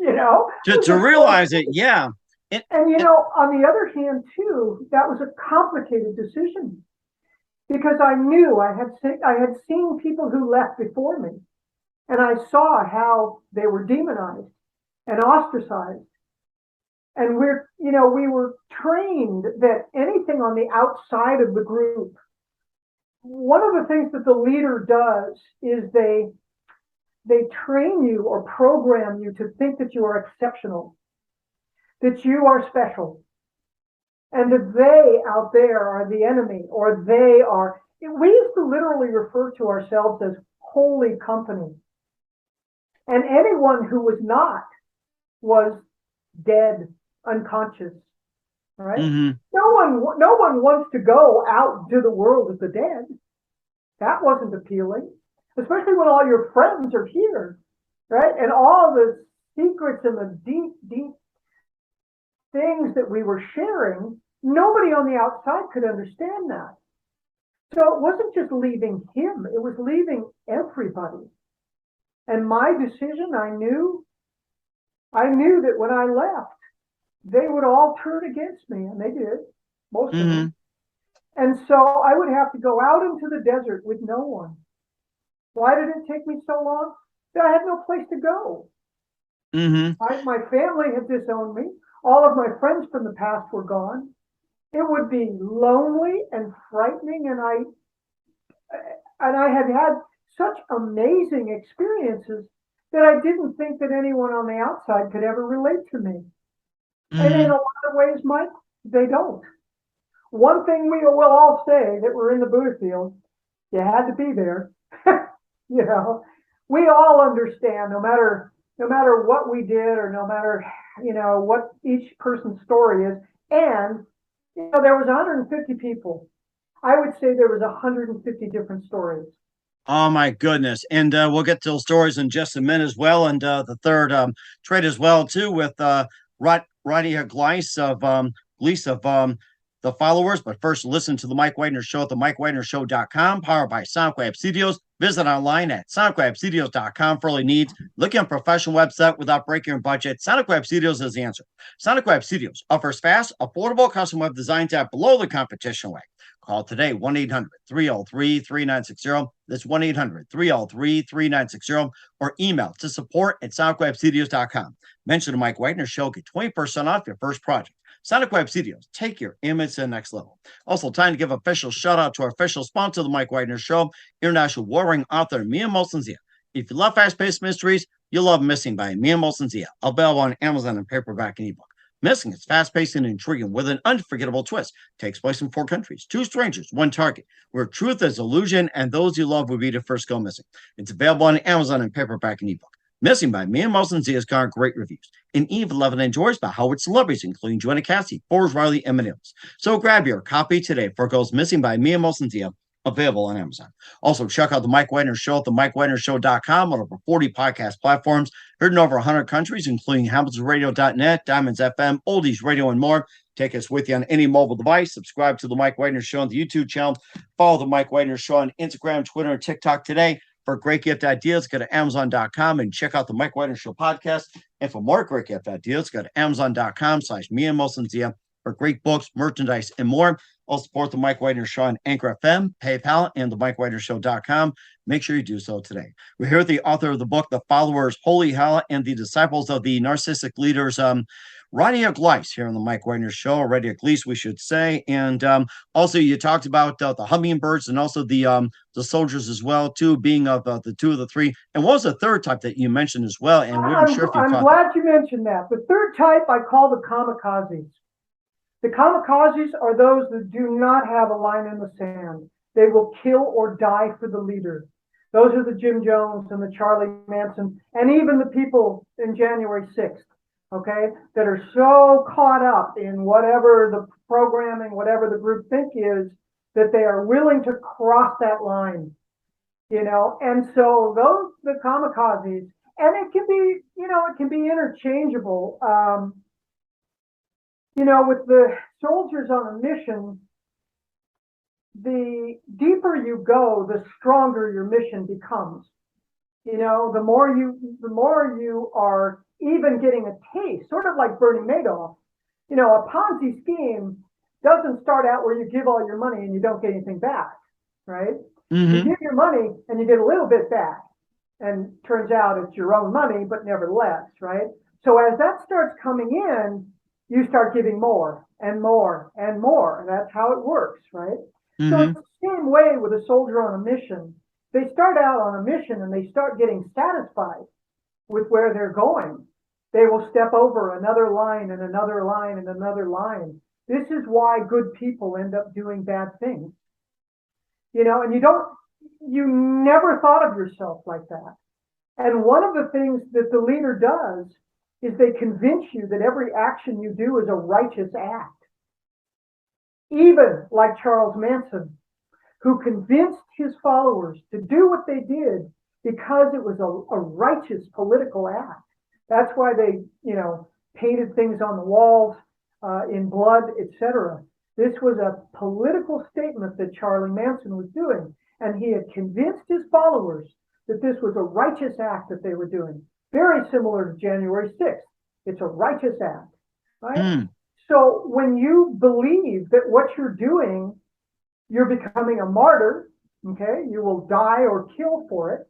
To realize it, yeah. And on the other hand, too, that was a complicated decision, because I knew I had seen people who left before me, and I saw how they were demonized and ostracized. And we were trained that anything on the outside of the group, one of the things that the leader does is they train you or program you to think that you are exceptional, that you are special, and that they out there are the enemy, or they are. We used to literally refer to ourselves as holy company. And anyone who was not was dead, unconscious, right? Mm-hmm. No one wants to go out to the world of the dead. That wasn't appealing, especially when all your friends are here, right? And all the secrets and the deep, deep things that we were sharing, nobody on the outside could understand that. So it wasn't just leaving him, it was leaving everybody. And my decision, I knew that when I left, they would all turn against me, and they did, most of them. And so I would have to go out into the desert with no one. Why did it take me so long? that I had no place to go. Mm-hmm. My family had disowned me. All of my friends from the past were gone. It would be lonely and frightening, and I had had such amazing experiences that I didn't think that anyone on the outside could ever relate to me. And in a lot of ways, Mike, they don't. One thing we will all say that we're in the Buddha field, you had to be there. You know, we all understand, no matter what we did, or no matter, what each person's story is. And, there was 150 people. I would say there was 150 different stories. Oh my goodness. And we'll get to those stories in just a minute as well. And the third trade as well, too, with Rahdia Gleis of the followers. But first, listen to the Mike Wagner Show at the MikeWagnerShow.com, powered by SonicWeb Studios. Visit online at SonicWebStudios.com for all your needs. Looking at a professional website without breaking your budget, SonicWeb Studios is the answer. SonicWeb Studios offers fast, affordable custom web design at below the competition rate. Call today, 1-800-303-3960. That's 1-800-303-3960. Or email to support@SonicWebStudios.com. Mention the Mike Wagner Show. Get 20% off your first project. Sonic Web Studios, take your image to the next level. Also, time to give official shout out to our official sponsor of the Mike Wagner Show, international warring author Mia Molson-Zia. If you love fast-paced mysteries, you'll love Missing by Mia Molson-Zia, available on Amazon in paperback and ebook. Missing is fast-paced and intriguing with an unforgettable twist. Takes place in 4 countries, 2 strangers, 1 target, where truth is illusion and those you love will be the first go missing. It's available on Amazon in paperback and ebook. Missing by Mia Molson-Zia has garnered great reviews, and Eve Levin enjoys by Howard celebrities, including Joanna Cassie, Forbes Riley, and Manilas. So grab your copy today for it goes Missing by Mia Molson-Zia, available on Amazon. Also, check out the Mike Wagner Show at the MikeWagnerShow.com on over 40 podcast platforms, heard in over 100 countries, including HamiltonRadio.net, Diamonds FM, Oldies Radio, and more. Take us with you on any mobile device. Subscribe to the Mike Wagner Show on the YouTube channel. Follow the Mike Wagner Show on Instagram, Twitter, and TikTok today. For great gift ideas, go to Amazon.com and check out the Mike Wagner Show podcast. And for more great gift ideas, go to Amazon.com/Mia Molson-Zia for great books, merchandise, and more. Also support the Mike Wagner Show on Anchor FM, PayPal, and the MikeWagnerShow.com. Make sure you do so today. We're here with the author of the book, The Followers, Holy Hell, and the Disciples of the Narcissistic Leaders, Rahdia Gleis, here on the Mike Wagner Show, or Rahdia Gleis, we should say. And also, you talked about the hummingbirds and also the soldiers as well, too, being of the 2 of the 3. And what was the third type that you mentioned as well? And we weren't sure if you I'm glad you mentioned that. The third type I call the kamikazes. The kamikazes are those that do not have a line in the sand. They will kill or die for the leader. Those are the Jim Jones and the Charlie Manson, and even the people in January 6th. Okay, that are so caught up in whatever the programming, whatever the group think is, that they are willing to cross that line, and so those, the kamikazes, and it can be, it can be interchangeable. With the soldiers on a mission, the deeper you go, the stronger your mission becomes. The more you are even getting a taste, sort of like Bernie Madoff. A Ponzi scheme doesn't start out where you give all your money and you don't get anything back, right? Mm-hmm. You give your money and you get a little bit back, and turns out it's your own money, but nevertheless, right? So as that starts coming in, you start giving more and more and more. And that's how it works, right? Mm-hmm. So it's the same way with a soldier on a mission. They start out on a mission and they start getting satisfied with where they're going. They will step over another line and another line and another line. This is why good people end up doing bad things. And you never thought of yourself like that. And one of the things that the leader does is they convince you that every action you do is a righteous act. Even like Charles Manson, who convinced his followers to do what they did because it was a righteous political act. That's why they, painted things on the walls in blood, etc. This was a political statement that Charlie Manson was doing, and he had convinced his followers that this was a righteous act that they were doing. Very similar to January 6th. It's a righteous act, right? Mm. So when you believe that what you're doing, you're becoming a martyr, okay? You will die or kill for it.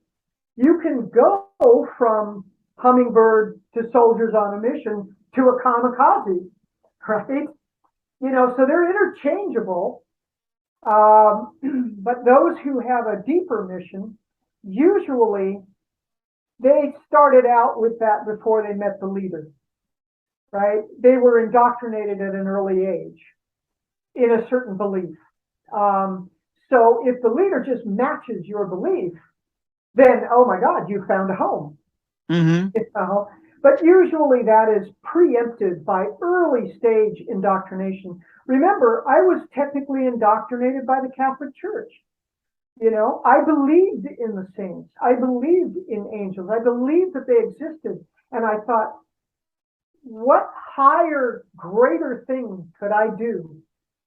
you can go from hummingbird to soldiers on a mission to a kamikaze, right? So they're interchangeable. But those who have a deeper mission, usually they started out with that before they met the leader, right? They were indoctrinated at an early age in a certain belief. So if the leader just matches your belief, then, oh my God, you found a home. Mm-hmm. But usually that is preempted by early stage indoctrination. Remember, I was technically indoctrinated by the Catholic Church. I believed in the saints. I believed in angels. I believed that they existed. And I thought, what higher, greater thing could I do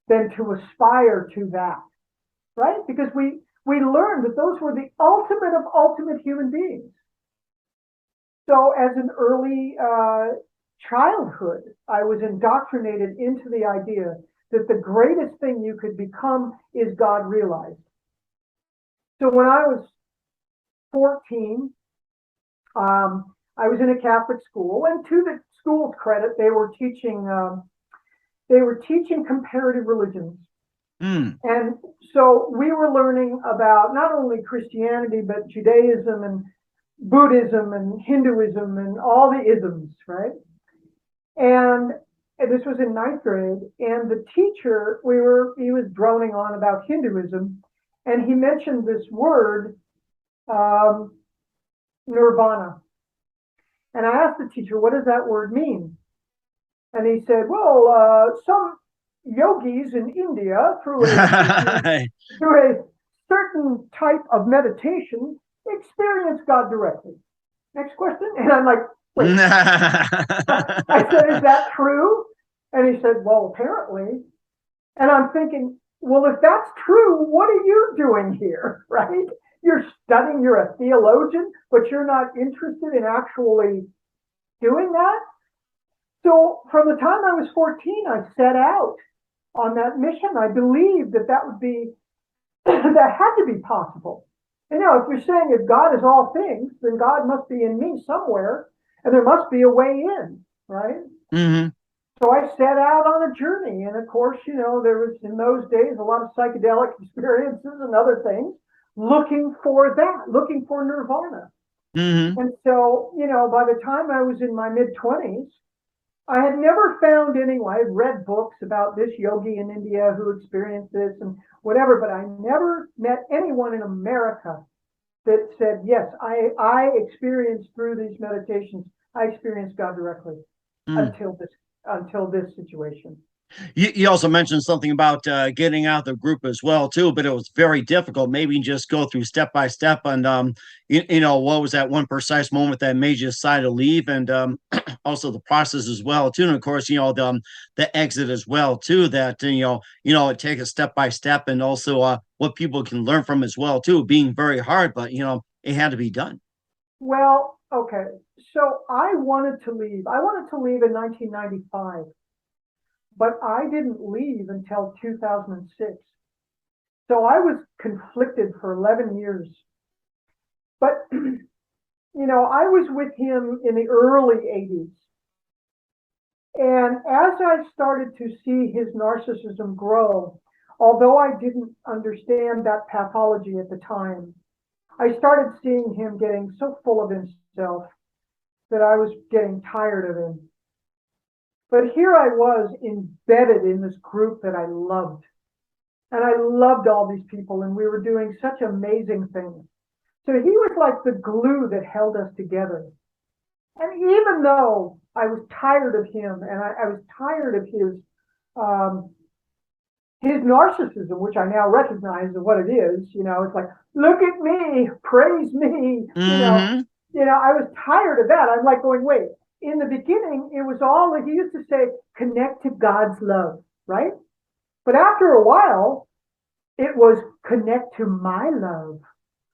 than to aspire to that, right? Because we learned that those were the ultimate of ultimate human beings. So as an early childhood, I was indoctrinated into the idea that the greatest thing you could become is God realized. So when I was 14, I was in a Catholic school, and to the school's credit, they were teaching comparative religions. And so we were learning about not only Christianity, but Judaism and Buddhism and Hinduism and all the isms, right? And this was in 9th grade, and the teacher, he was droning on about Hinduism, and he mentioned this word, nirvana. And I asked the teacher, what does that word mean? And he said, well, some yogis in India, through a certain type of meditation, experience God directly. Next question. And I'm like, wait. I said, is that true? And he said, well, apparently. And I'm thinking, well, if that's true, what are you doing here, right? You're studying, you're a theologian, but you're not interested in actually doing that. So from the time I was 14, I set out on that mission. I believed that would be, that had to be possible. And if you're saying if God is all things, then God must be in me somewhere, and there must be a way in, right? Mm-hmm. So I set out on a journey, and of course, there was in those days a lot of psychedelic experiences and other things, looking for nirvana. Mm-hmm. And so, by the time I was in my mid-20s, I had never found anyone. I had read books about this yogi in India who experienced this and whatever, but I never met anyone in America that said, yes, I experienced through these meditations, I experienced God directly until this situation. You also mentioned something about getting out of the group as well too, but it was very difficult. Maybe just go through step by step, and what was that one precise moment that made you decide to leave, and also the process as well too, and of course the exit as well too. That it takes a step by step, and also what people can learn from as well too, being very hard, but it had to be done. Well, okay, so I wanted to leave. I wanted to leave in 1995. But I didn't leave until 2006. So I was conflicted for 11 years. But, I was with him in the early 80s. And as I started to see his narcissism grow, although I didn't understand that pathology at the time, I started seeing him getting so full of himself that I was getting tired of him. But here I was embedded in this group that I loved. And I loved all these people, and we were doing such amazing things. So he was like the glue that held us together. And even though I was tired of him, and I was tired of his narcissism, which I now recognize as what it is, it's like, look at me, praise me, Mm-hmm. I was tired of that. I'm like going, wait. In the beginning, it was all, he used to say, connect to God's love, right? But after a while, it was connect to my love.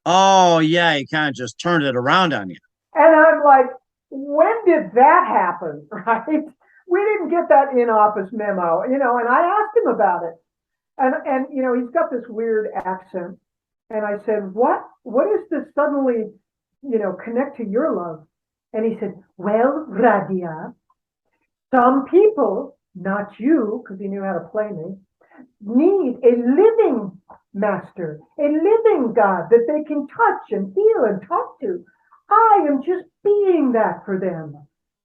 Oh, yeah, he kind of just turned it around on you. And I'm like, when did that happen, right? We didn't get that in-office memo, and I asked him about it. And he's got this weird accent. And I said, what is this suddenly connect to your love. And he said, well, Rahdia, some people, not you, because he knew how to play me, need a living master, a living God that they can touch and feel and talk to. I am just being that for them.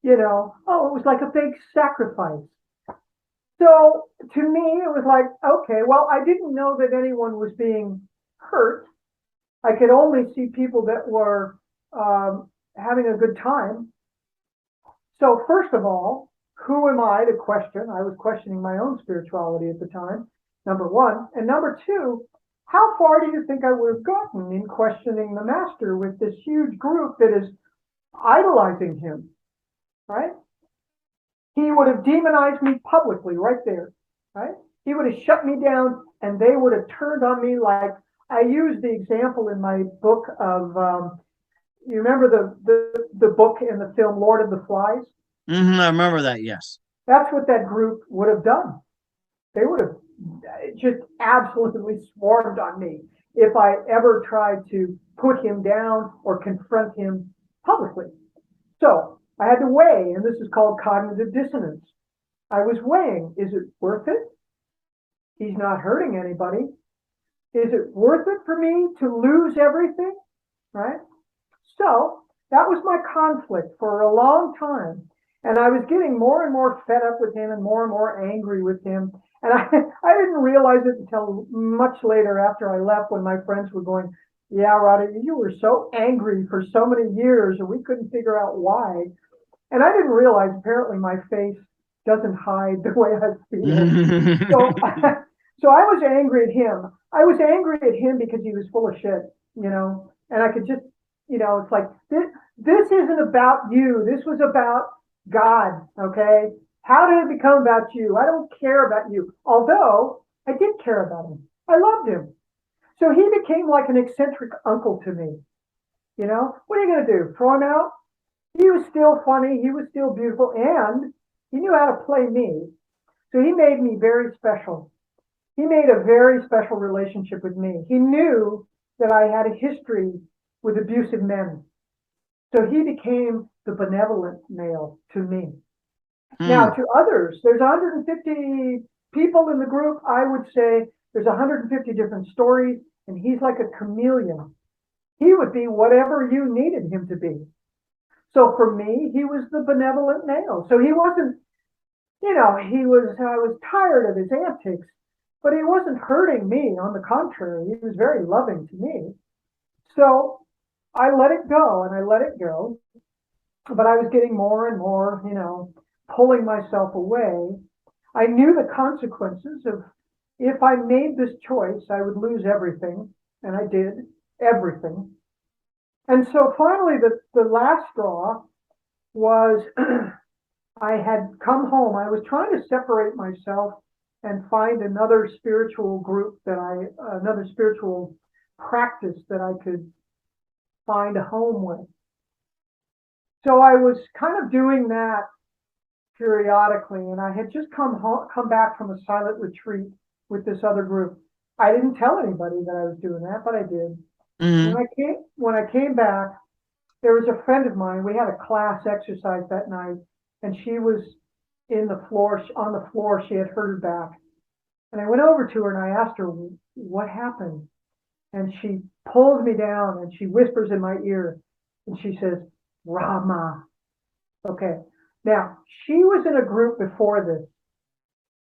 It was like a big sacrifice. So to me, it was like, okay, well, I didn't know that anyone was being hurt. I could only see people that were having a good time. So first of all, who am I to question? I was questioning my own spirituality at the time, number one. And number two, how far do you think I would have gotten in questioning the master with this huge group that is idolizing him, right? He would have demonized me publicly right there, right? He would have shut me down and they would have turned on me like, I used the example in my book of, you remember the book in the film Lord of the Flies? I remember that, yes. That's what that group would have done. They would have just absolutely swarmed on me if I ever tried to put him down or confront him publicly. So I had to weigh, and this is called cognitive dissonance. I was weighing, is it worth it? He's not hurting anybody. Is it worth it for me to lose everything? Right? So that was my conflict for a long time. And I was getting more and more fed up with him and more angry with him. And I didn't realize it until much later after I left, when my friends were going, yeah, Rahdia, you were so angry for so many years and we couldn't figure out why. And I didn't realize apparently my face doesn't hide the way I feel. So I was angry at him. I was angry at him because he was full of shit, and I could just, it's like, this isn't about you. This was about God, okay? How did it become about you? I don't care about you. Although I did care about him. I loved him. So he became like an eccentric uncle to me. What are you going to do? Throw him out? He was still funny. He was still beautiful. And he knew how to play me. So he made me very special. He made a very special relationship with me. He knew that I had a history with abusive men. So he became the benevolent male to me. Now, to others, there's 150 people in the group. I would say there's 150 different stories, and he's like a chameleon. He would be whatever you needed him to be. So for me, he was the benevolent male. So he wasn't, I was tired of his antics, but he wasn't hurting me. On the contrary, he was very loving to me. So I let it go and I let it go. But I was getting more and more, pulling myself away. I knew the consequences of, if I made this choice, I would lose everything. And I did, everything. And so finally, the last straw was I had come home. I was trying to separate myself and find another spiritual group another spiritual practice that I could find a home with. So I was kind of doing that periodically, and I had just come back from a silent retreat with this other group. I didn't tell anybody that I was doing that, but I did. When I came back, there was a friend of mine. We had a class exercise that night, and she was on the floor. She had hurt her back. And I went over to her and I asked her, what happened? And she pulled me down and she whispers in my ear and she says, Rama. Okay. Now, she was in a group before this,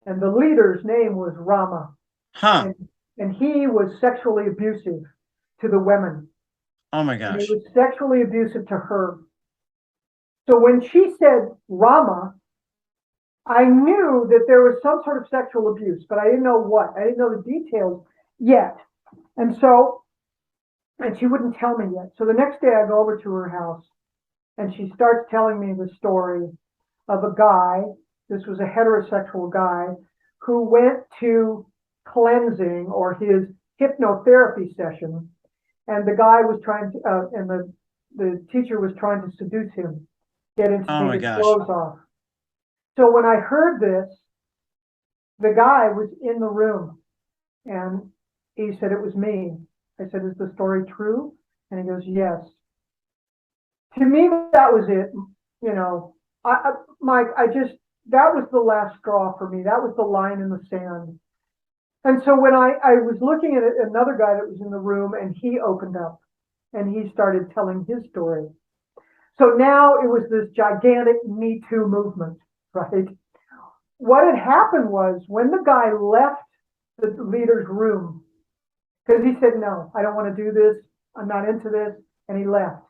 and the leader's name was Rama. And he was sexually abusive to the women. Oh my gosh. And he was sexually abusive to her. So when she said Rama, I knew that there was some sort of sexual abuse, but I didn't know what. I didn't know the details yet. And she wouldn't tell me yet. So the next day I go over to her house and she starts telling me the story of a guy. This was a heterosexual guy who went to cleansing or his hypnotherapy session. And the guy was trying to, and the teacher was trying to seduce him, get him to take his clothes off. So when I heard this, the guy was in the room and he said, it was me. I said, is the story true? And he goes, yes. to me, that was it. Mike, that was the last straw for me. That was the line in the sand. And so when I was looking at another guy that was in the room, and he opened up and he started telling his story. So now it was this gigantic Me Too movement, right? What had happened was when the guy left the leader's room, because he said, no, I don't want to do this. I'm not into this. And he left.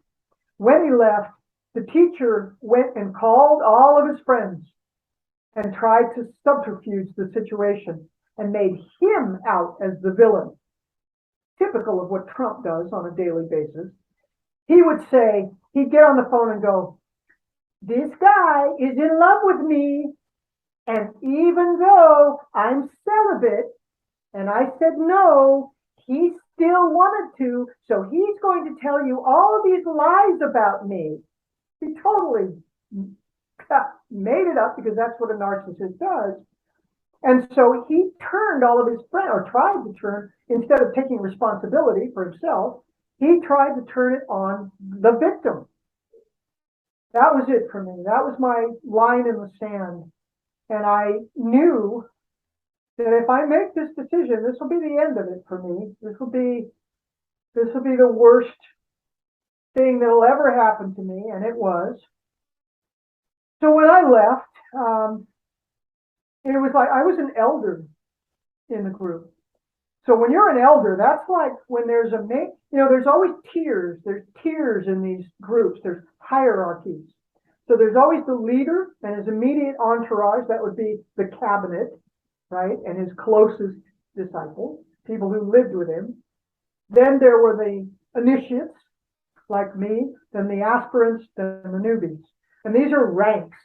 When he left, the teacher went and called all of his friends and tried to subterfuge the situation and made him out as the villain, typical of what Trump does on a daily basis. He would say, he'd get on the phone and go, this guy is in love with me. And even though I'm celibate and I said no, he still wanted to. So he's going to tell you all of these lies about me. He totally made it up because that's what a narcissist does. And so he turned all of his friends, or tried to turn, instead of taking responsibility for himself, he tried to turn it on the victim. That was it for me. That was my line in the sand. And I knew that if I make this decision, this will be the end of it for me. This will be the worst thing that'll ever happen to me, and it was. So when I left, it was like I was an elder in the group. So when you're an elder, that's like when there's there's always tiers. There's tiers in these groups. There's hierarchies. So there's always the leader and his immediate entourage. That would be the cabinet, right? And his closest disciples, people who lived with him. Then there were the initiates, like me, then the aspirants, then the newbies. And these are ranks.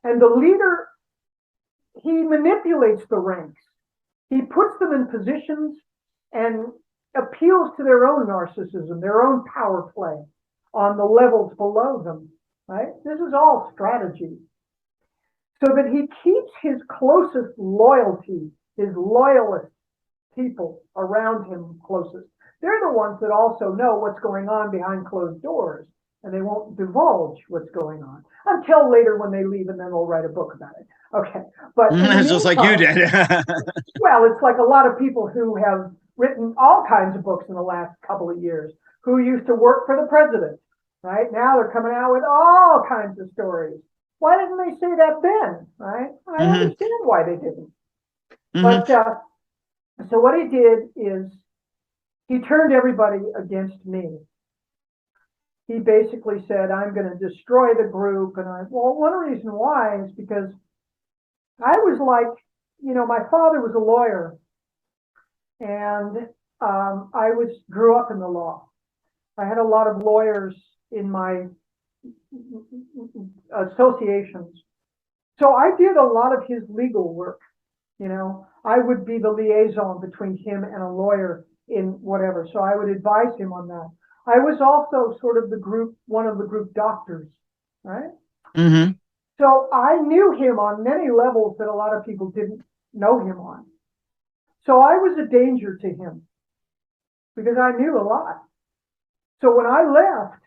And the leader, he manipulates the ranks. He puts them in positions and appeals to their own narcissism, their own power play on the levels below them, right? This is all strategy. So that he keeps his closest loyalty, his loyalist people around him closest. They're the ones that also know what's going on behind closed doors, and they won't divulge what's going on until later when they leave, and then they'll write a book about it. Okay, but it's just like you did. Well, it's like a lot of people who have written all kinds of books in the last couple of years who used to work for the president, right? Now they're coming out with all kinds of stories. Why didn't they say that then, right? I understand why they didn't. But so what he did is he turned everybody against me. He basically said, I'm going to destroy the group. And one reason why is because I was like, my father was a lawyer, and I grew up in the law. I had a lot of lawyers in my associations. So I did a lot of his legal work. I would be the liaison between him and a lawyer in whatever. So I would advise him on that. I was also sort of one of the group doctors, right? Mm-hmm. So I knew him on many levels that a lot of people didn't know him on. So I was a danger to him because I knew a lot. So when I left,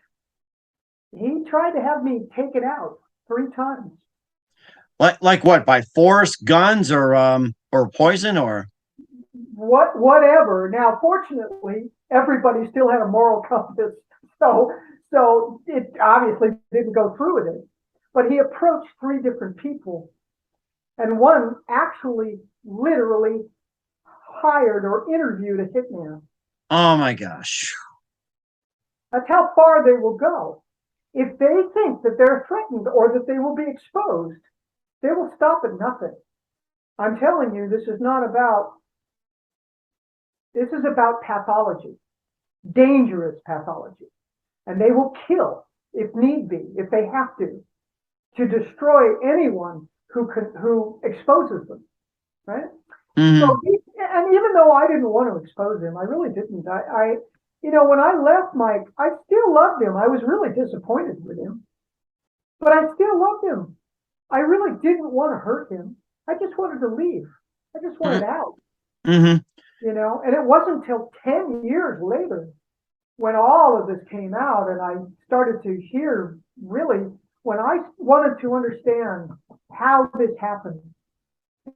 he tried to have me taken out 3 times. Like what? By force, guns, or poison, or whatever. Now, fortunately, everybody still had a moral compass, so it obviously didn't go through with it. But he approached 3 different people, and one actually literally hired or interviewed a hitman. Oh my gosh. That's how far they will go. If they think that they're threatened or that they will be exposed, they will stop at nothing. I'm telling you, this is about pathology, dangerous pathology. And they will kill, if need be, if they have to destroy anyone who exposes them, right? Mm-hmm. So and even though I didn't want to expose him, I really didn't. When I left Mike, I still loved him. I was really disappointed with him, but I still loved him. I really didn't want to hurt him. I just wanted to leave. I just wanted out. Mm-hmm. And it wasn't until 10 years later, when all of this came out and I started to hear really, when I wanted to understand how this happened,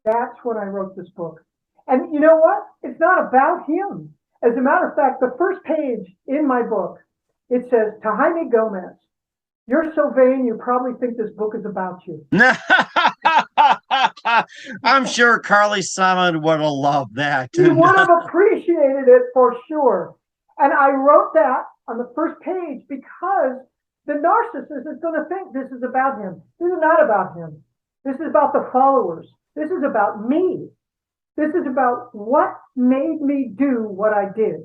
that's when I wrote this book. And you know what? It's not about him. As a matter of fact, the first page in my book, it says, to Jaime Gomez, you're so vain, you probably think this book is about you. I'm sure Carly Simon would have loved that. You would have appreciated it for sure. And I wrote that on the first page because the narcissist is going to think this is about him. This is not about him. This is about the followers. This is about me. This is about what made me do what I did.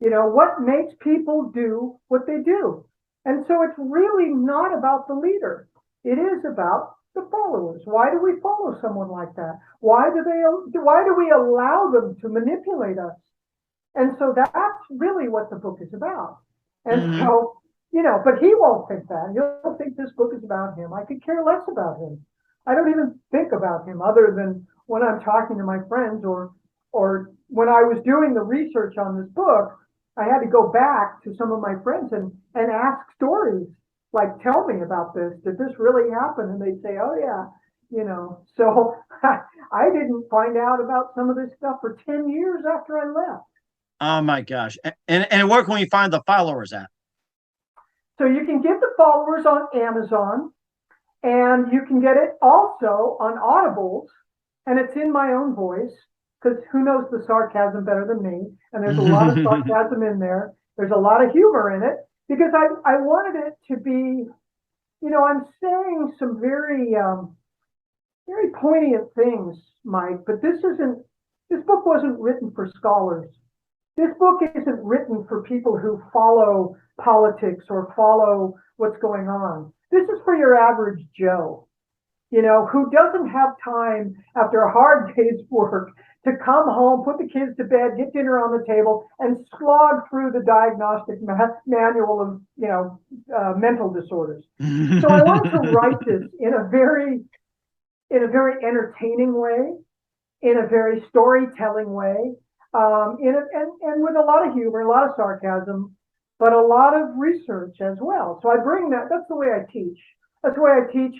You know, what makes people do what they do. And so it's really not about the leader. It is about the followers. Why do we follow someone like that? Why do we allow them to manipulate us? And so that's really what the book is about. And so, you know, but he won't think that. He'll think this book is about him. I could care less about him. I don't even think about him other than when I'm talking to my friends or when I was doing the research on this book, I had to go back to some of my friends and ask stories like, tell me about this. Did this really happen? And they'd say, oh, yeah, you know. So I didn't find out about some of this stuff for 10 years after I left. Oh, my gosh. And where can we find the followers at? So you can get the followers on Amazon, and you can get it also on Audibles, and it's in my own voice, because who knows the sarcasm better than me? And there's a lot of sarcasm in there. There's a lot of humor in it, because I wanted it to be, you know, I'm saying some very, very poignant things, Mike, but this book wasn't written for scholars. This book isn't written for people who follow politics or follow what's going on. This is for your average Joe, you know, who doesn't have time after a hard day's work to come home, put the kids to bed, get dinner on the table, and slog through the diagnostic manual of, you know, mental disorders. So I wanted to write this in a very entertaining way, in a very storytelling way, and with a lot of humor, a lot of sarcasm, but a lot of research as well. So I bring that. That's the way I teach. That's the way I teach.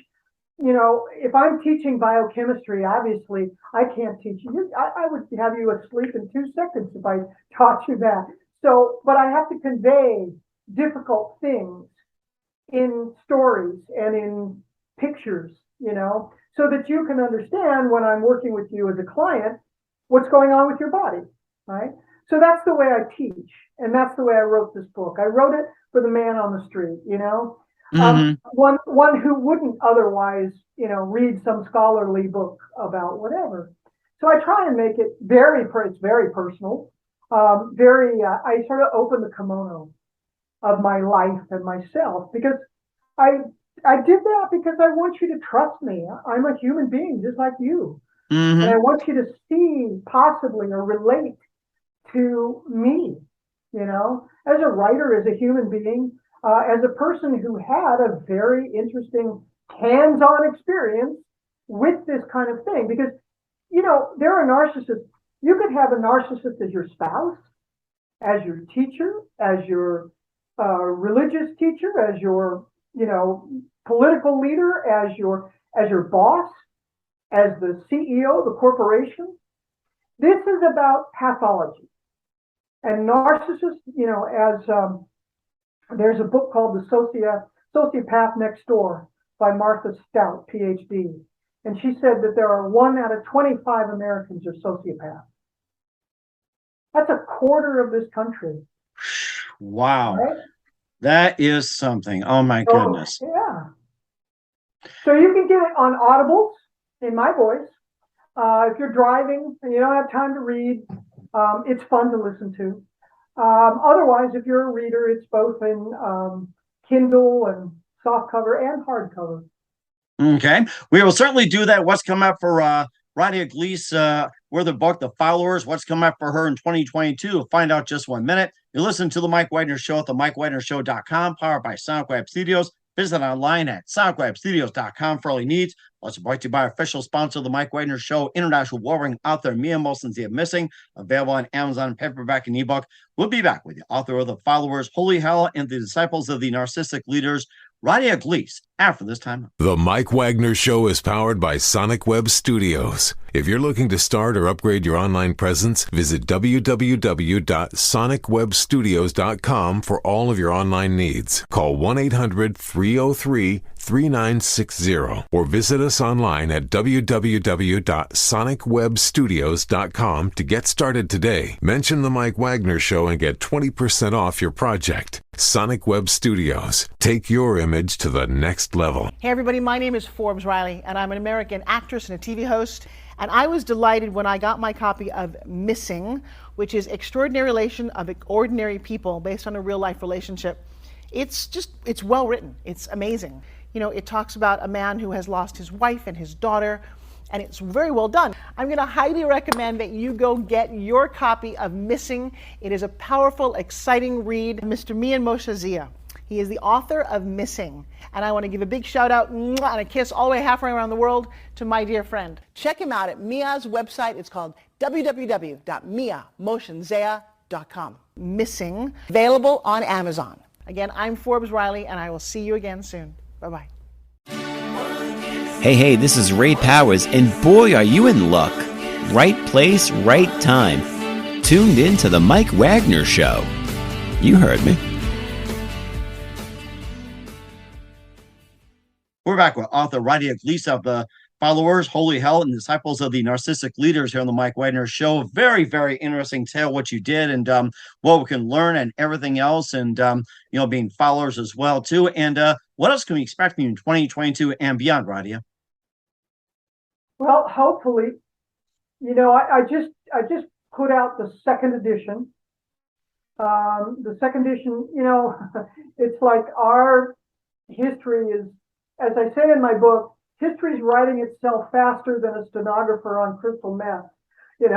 You know, if I'm teaching biochemistry, obviously I can't teach you. I would have you asleep in 2 seconds if I taught you that. So, but I have to convey difficult things in stories and in pictures, you know, so that you can understand when I'm working with you as a client, what's going on with your body, right? So that's the way I teach. And that's the way I wrote this book. I wrote it for the man on the street, you know, one who wouldn't otherwise, you know, read some scholarly book about whatever. So I try and make it it's very personal. I sort of open the kimono of my life and myself, because I did that because I want you to trust me. I'm a human being just like you. And I want you to see possibly or relate to me, you know, as a writer, as a human being, as a person who had a very interesting hands-on experience with this kind of thing. Because, you know, there are narcissists. You could have a narcissist as your spouse, as your teacher, as your religious teacher, as your, you know, political leader, as your boss, as the CEO of the corporation. This is about pathology. And narcissists, you know, as there's a book called The Sociopath Next Door by Martha Stout, PhD. And she said that there are 1 out of 25 Americans are sociopaths. That's a quarter of this country. Wow. Right? That is something. Oh, my goodness. Yeah. So you can get it on Audibles in my voice. If you're driving and you don't have time to read, it's fun to listen to. Otherwise, if you're a reader, it's both in Kindle and softcover and hardcover. Okay. We will certainly do that. What's coming up for Rahdia Gleis, where the book, The Followers, what's coming up for her in 2022? We'll find out just 1 minute. You listen to The Mike Widener Show at the MikeWidenerShow.com, powered by Sonic Web Studios. Visit online at sonicwebstudios.com for all your needs. Also brought to you by official sponsor of the Mike Wagner Show, international warring author Mia Molson's The Missing, available on Amazon paperback and ebook. We'll be back with the author of The Followers, Holy Hell, and the Disciples of the Narcissistic Leaders, Rahdia Gleis, after this time. The Mike Wagner Show is powered by Sonic Web Studios. If you're looking to start or upgrade your online presence, visit www.sonicwebstudios.com for all of your online needs. Call 1-800-303-3960 or visit us online at www.sonicwebstudios.com to get started today. Mention the Mike Wagner Show and get 20% off your project. Sonic Web Studios. Take your image to the next level. Hey everybody, my name is Forbes Riley and I'm an American actress and a TV host. And I was delighted when I got my copy of Missing, which is Extraordinary Relation of Ordinary People based on a real life relationship. It's well written. It's amazing. You know, it talks about a man who has lost his wife and his daughter, and it's very well done. I'm going to highly recommend that you go get your copy of Missing. It is a powerful, exciting read. Mr. Mian Moshe Zia. He is the author of Missing. And I want to give a big shout out and a kiss all the way halfway around the world to my dear friend. Check him out at Mia's website. It's called www.miamotionzea.com. Missing, available on Amazon. Again, I'm Forbes Riley, and I will see you again soon. Bye-bye. Hey, this is Ray Powers, and boy, are you in luck. Right place, right time. Tuned in to the Mike Wagner Show. You heard me. We're back with author Rahdia Gleis of The Followers, Holy Hell, and Disciples of the Narcissistic Leaders here on the Mike Wagner Show. Very, very interesting tale, what you did and what we can learn and everything else, and, being followers as well, too. And what else can we expect from you in 2022 and beyond, Rahdia? Well, hopefully, I just put out the second edition. The second edition, it's like our history is, as I say in my book, history's writing itself faster than a stenographer on crystal meth. You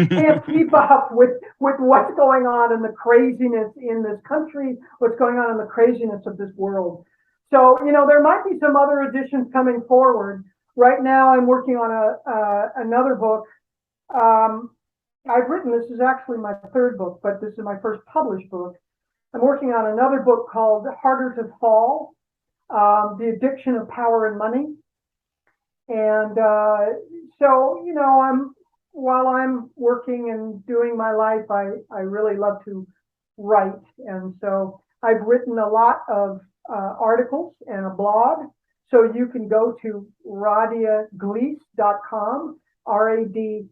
can't keep up with what's going on and the craziness in this country, what's going on in the craziness of this world. So, there might be some other editions coming forward. Right now, I'm working on another book. I've written, this is actually my third book, but this is my first published book. I'm working on another book called Harder to Fall. The Addiction of Power and Money. And while I'm working and doing my life, I really love to write. And so I've written a lot of articles and a blog. So you can go to RahdiaGleis.com, RADHIA,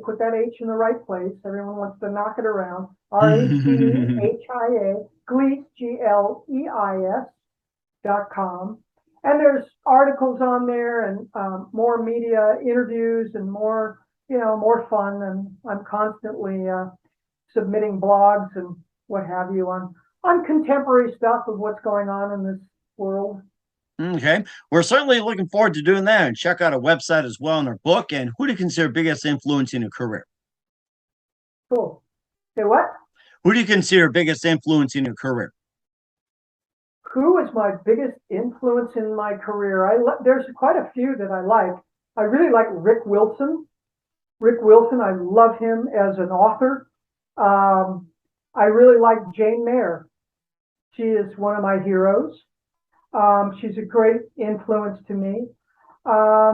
put that H in the right place. Everyone wants to knock it around. RADHIA, Gleis, GLEIS.com. And there's articles on there and more media interviews and more fun. And I'm constantly submitting blogs and what have you on contemporary stuff of what's going on in this world. Okay. We're certainly looking forward to doing that, and check out our website as well in our book. And who do you consider biggest influence in your career? Cool. Say what? Who do you consider biggest influence in your career? Who is my biggest influence in my career? There's quite a few that I like. I really like Rick Wilson. Rick Wilson, I love him as an author. I really like Jane Mayer. She is one of my heroes. She's a great influence to me. I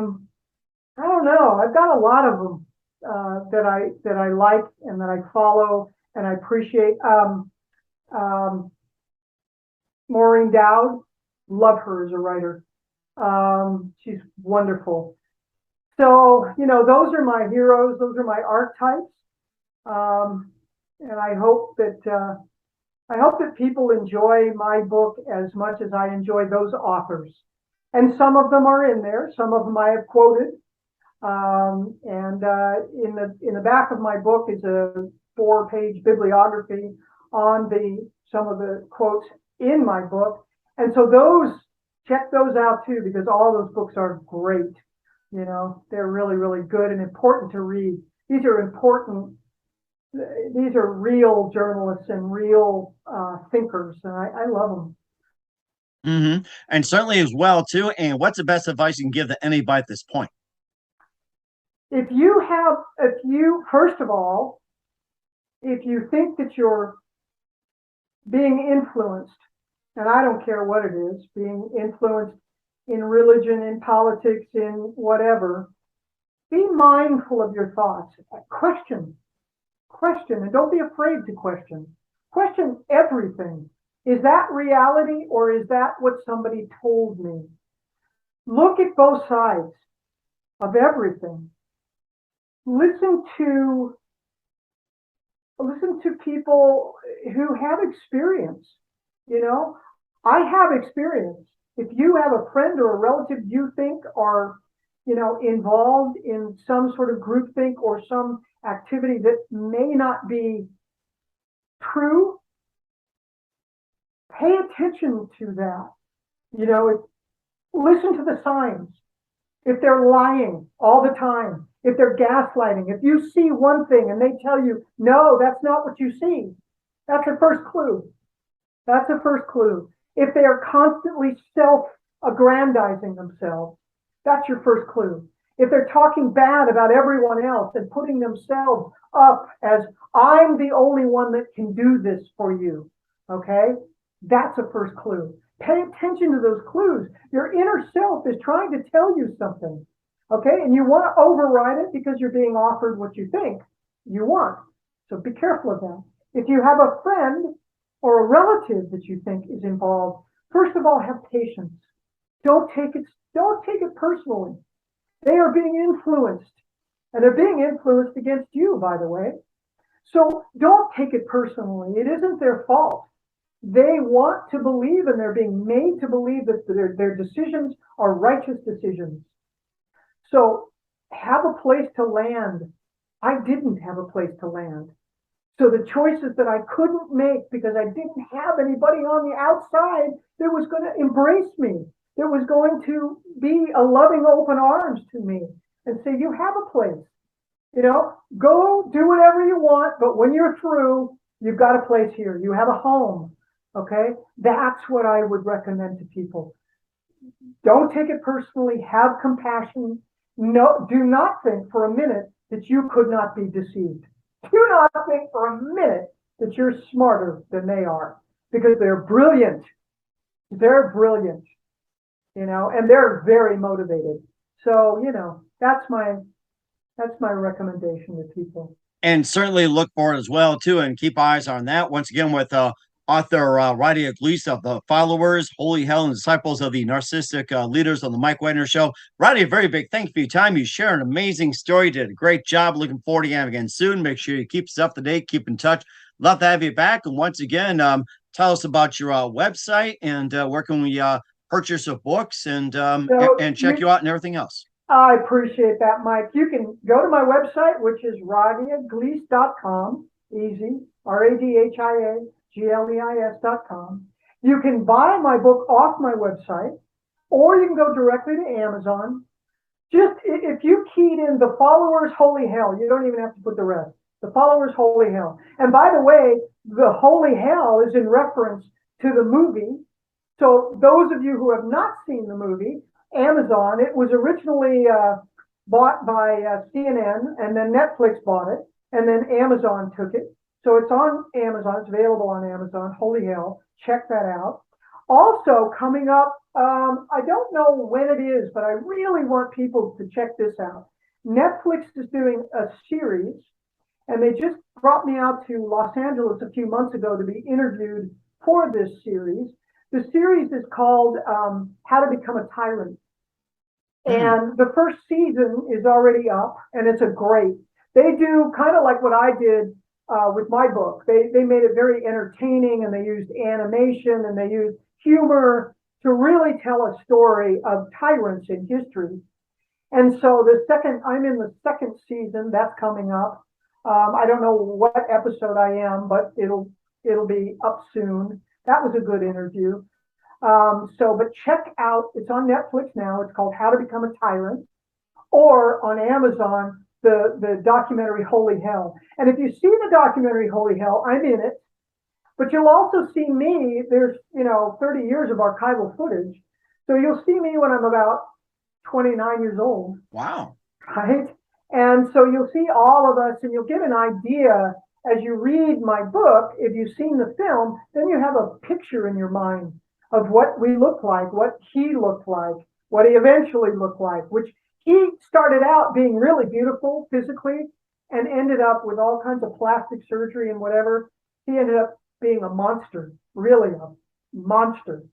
don't know. I've got a lot of them that I like and that I follow and I appreciate. Maureen Dowd, love her as a writer. She's wonderful. So, those are my heroes. Those are my archetypes. And I hope that people enjoy my book as much as I enjoy those authors. And some of them are in there. Some of them I have quoted. And in the back of my book is a 4-page bibliography on some of the quotes in my book. And so check those out too, because all those books are great. They're really, really good and important to read. These are important. These are real journalists and real thinkers, and I love them. And certainly as well too. And what's the best advice you can give to anybody at this point? First of all, if you think that you're being influenced, and I don't care what it is, being influenced in religion, in politics, in whatever, be mindful of your thoughts. Question, and don't be afraid to question. Question everything. Is that reality or is that what somebody told me? Look at both sides of everything. Listen to people who have experience. I have experience. If you have a friend or a relative you think are, involved in some sort of groupthink or some activity that may not be true, pay attention to that. Listen to the signs. If they're lying all the time, if they're gaslighting, if you see one thing and they tell you, no, that's not what you see, that's your first clue. That's a first clue. If they are constantly self-aggrandizing themselves, that's your first clue. If they're talking bad about everyone else and putting themselves up as, I'm the only one that can do this for you, okay? That's a first clue. Pay attention to those clues. Your inner self is trying to tell you something, okay? And you want to override it because you're being offered what you think you want. So be careful of that. If you have a friend or a relative that you think is involved, first of all, have patience. Don't take it personally. They are being influenced, and they're being influenced against you, by the way. So don't take it personally. It isn't their fault. They want to believe, and they're being made to believe that their decisions are righteous decisions. So have a place to land. I didn't have a place to land. So the choices that I couldn't make because I didn't have anybody on the outside that was going to embrace me, that was going to be a loving open arms to me and say, you have a place. Go do whatever you want, but when you're through, you've got a place here. You have a home. Okay, that's what I would recommend to people. Don't take it personally. Have compassion. No, do not think for a minute that you could not be deceived. Do not think for a minute that you're smarter than they are, because they're brilliant. They're brilliant, and they're very motivated. So, that's my recommendation to people. And certainly look for it as well too, and keep eyes on that. Once again, with author Rahdia Gleis of The Followers, Holy Hell, and Disciples of the Narcissistic Leaders on the Mike Wagner Show. Rahdia, a very big thank you for your time. You share an amazing story. You did a great job. Looking forward to having you again soon. Make sure you keep us up to date. Keep in touch. Love to have you back. And once again, tell us about your website and where can we purchase your books and check you out and everything else. I appreciate that, Mike. You can go to my website, which is RahdiaGleis.com. Easy. RADHIAGLEIS.com. You can buy my book off my website, or you can go directly to Amazon. Just if you keyed in The Followers Holy Hell, you don't even have to put the rest. The Followers Holy Hell. And by the way, the Holy Hell is in reference to the movie. So those of you who have not seen the movie, Amazon, it was originally bought by CNN, and then Netflix bought it, and then Amazon took it. So it's on Amazon. It's available on Amazon. Holy Hell. Check that out. Also coming up, I don't know when it is, but I really want people to check this out. Netflix is doing a series, and they just brought me out to Los Angeles a few months ago to be interviewed for this series. The series is called How to Become a Tyrant. And the first season is already up, and it's great. They do kind of like what I did with my book. They made it very entertaining, and they used animation, and they used humor to really tell a story of tyrants in history. And so I'm in the second season. That's coming up. I don't know what episode I am, but it'll be up soon. That was a good interview. But check out, it's on Netflix now. It's called How to Become a Tyrant, or on Amazon, the documentary Holy Hell. And if you see the documentary Holy Hell, I'm in it. But you'll also see me, there's, 30 years of archival footage. So you'll see me when I'm about 29 years old. Wow. Right? And so you'll see all of us and you'll get an idea as you read my book. If you've seen the film, then you have a picture in your mind of what we look like, what he looked like, what he eventually looked like, which he started out being really beautiful physically and ended up with all kinds of plastic surgery and whatever. He ended up being a monster, really a monster.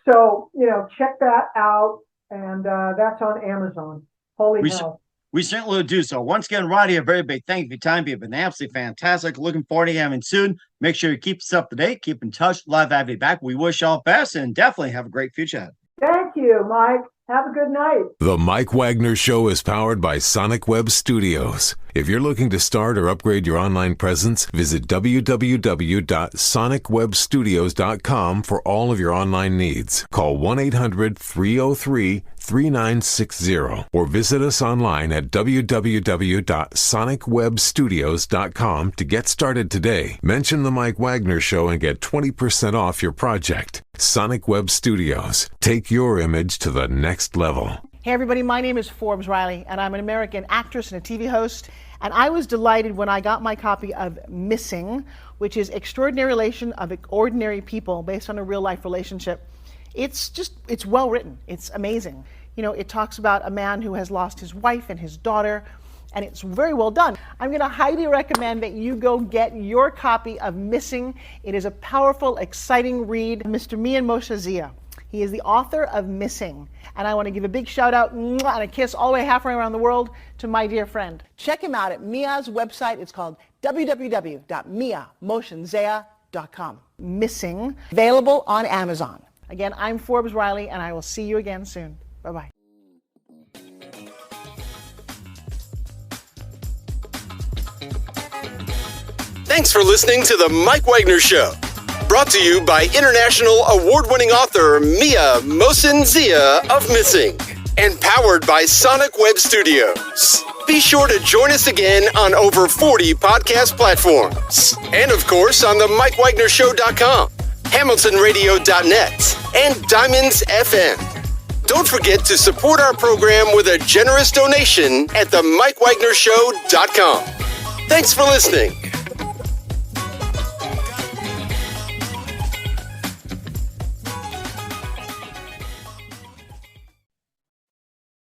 So, check that out. And that's on Amazon. Holy hell. We certainly will do so. Once again, Rahdia, a very big thank you for your time. You've been absolutely fantastic. Looking forward to having you soon. Make sure you keep us up to date. Keep in touch. Love having you back. We wish you all the best and definitely have a great future. Thank you, Mike. Have a good night. The Mike Wagner Show is powered by Sonic Web Studios. If you're looking to start or upgrade your online presence, visit www.sonicwebstudios.com for all of your online needs. Call 1-800-303-3960 or visit us online at www.sonicwebstudios.com to get started today. Mention the Mike Wagner Show and get 20% off your project. Sonic Web Studios. Take your image to the next level. Hey everybody, my name is Forbes Riley and I'm an American actress and a TV host, and I was delighted when I got my copy of Missing, which is Extraordinary Relation of Ordinary People based on a real life relationship. It's well written. It's amazing. It talks about a man who has lost his wife and his daughter, and it's very well done. I'm going to highly recommend that you go get your copy of Missing. It is a powerful, exciting read. Mr. Mian Moshe Zia. He is the author of Missing. And I want to give a big shout out and a kiss all the way halfway around the world to my dear friend. Check him out at Mia's website. It's called www.miamoshenzea.com. Missing, available on Amazon. Again, I'm Forbes Riley, and I will see you again soon. Bye-bye. Thanks for listening to The Mike Wagner Show. Brought to you by international award-winning author Mia Mohsen-Zia of Missing, and powered by Sonic Web Studios. Be sure to join us again on over 40 podcast platforms, and of course on the MikeWagnerShow.com, HamiltonRadio.net, and Diamonds FM. Don't forget to support our program with a generous donation at the MikeWagnerShow.com. Thanks for listening.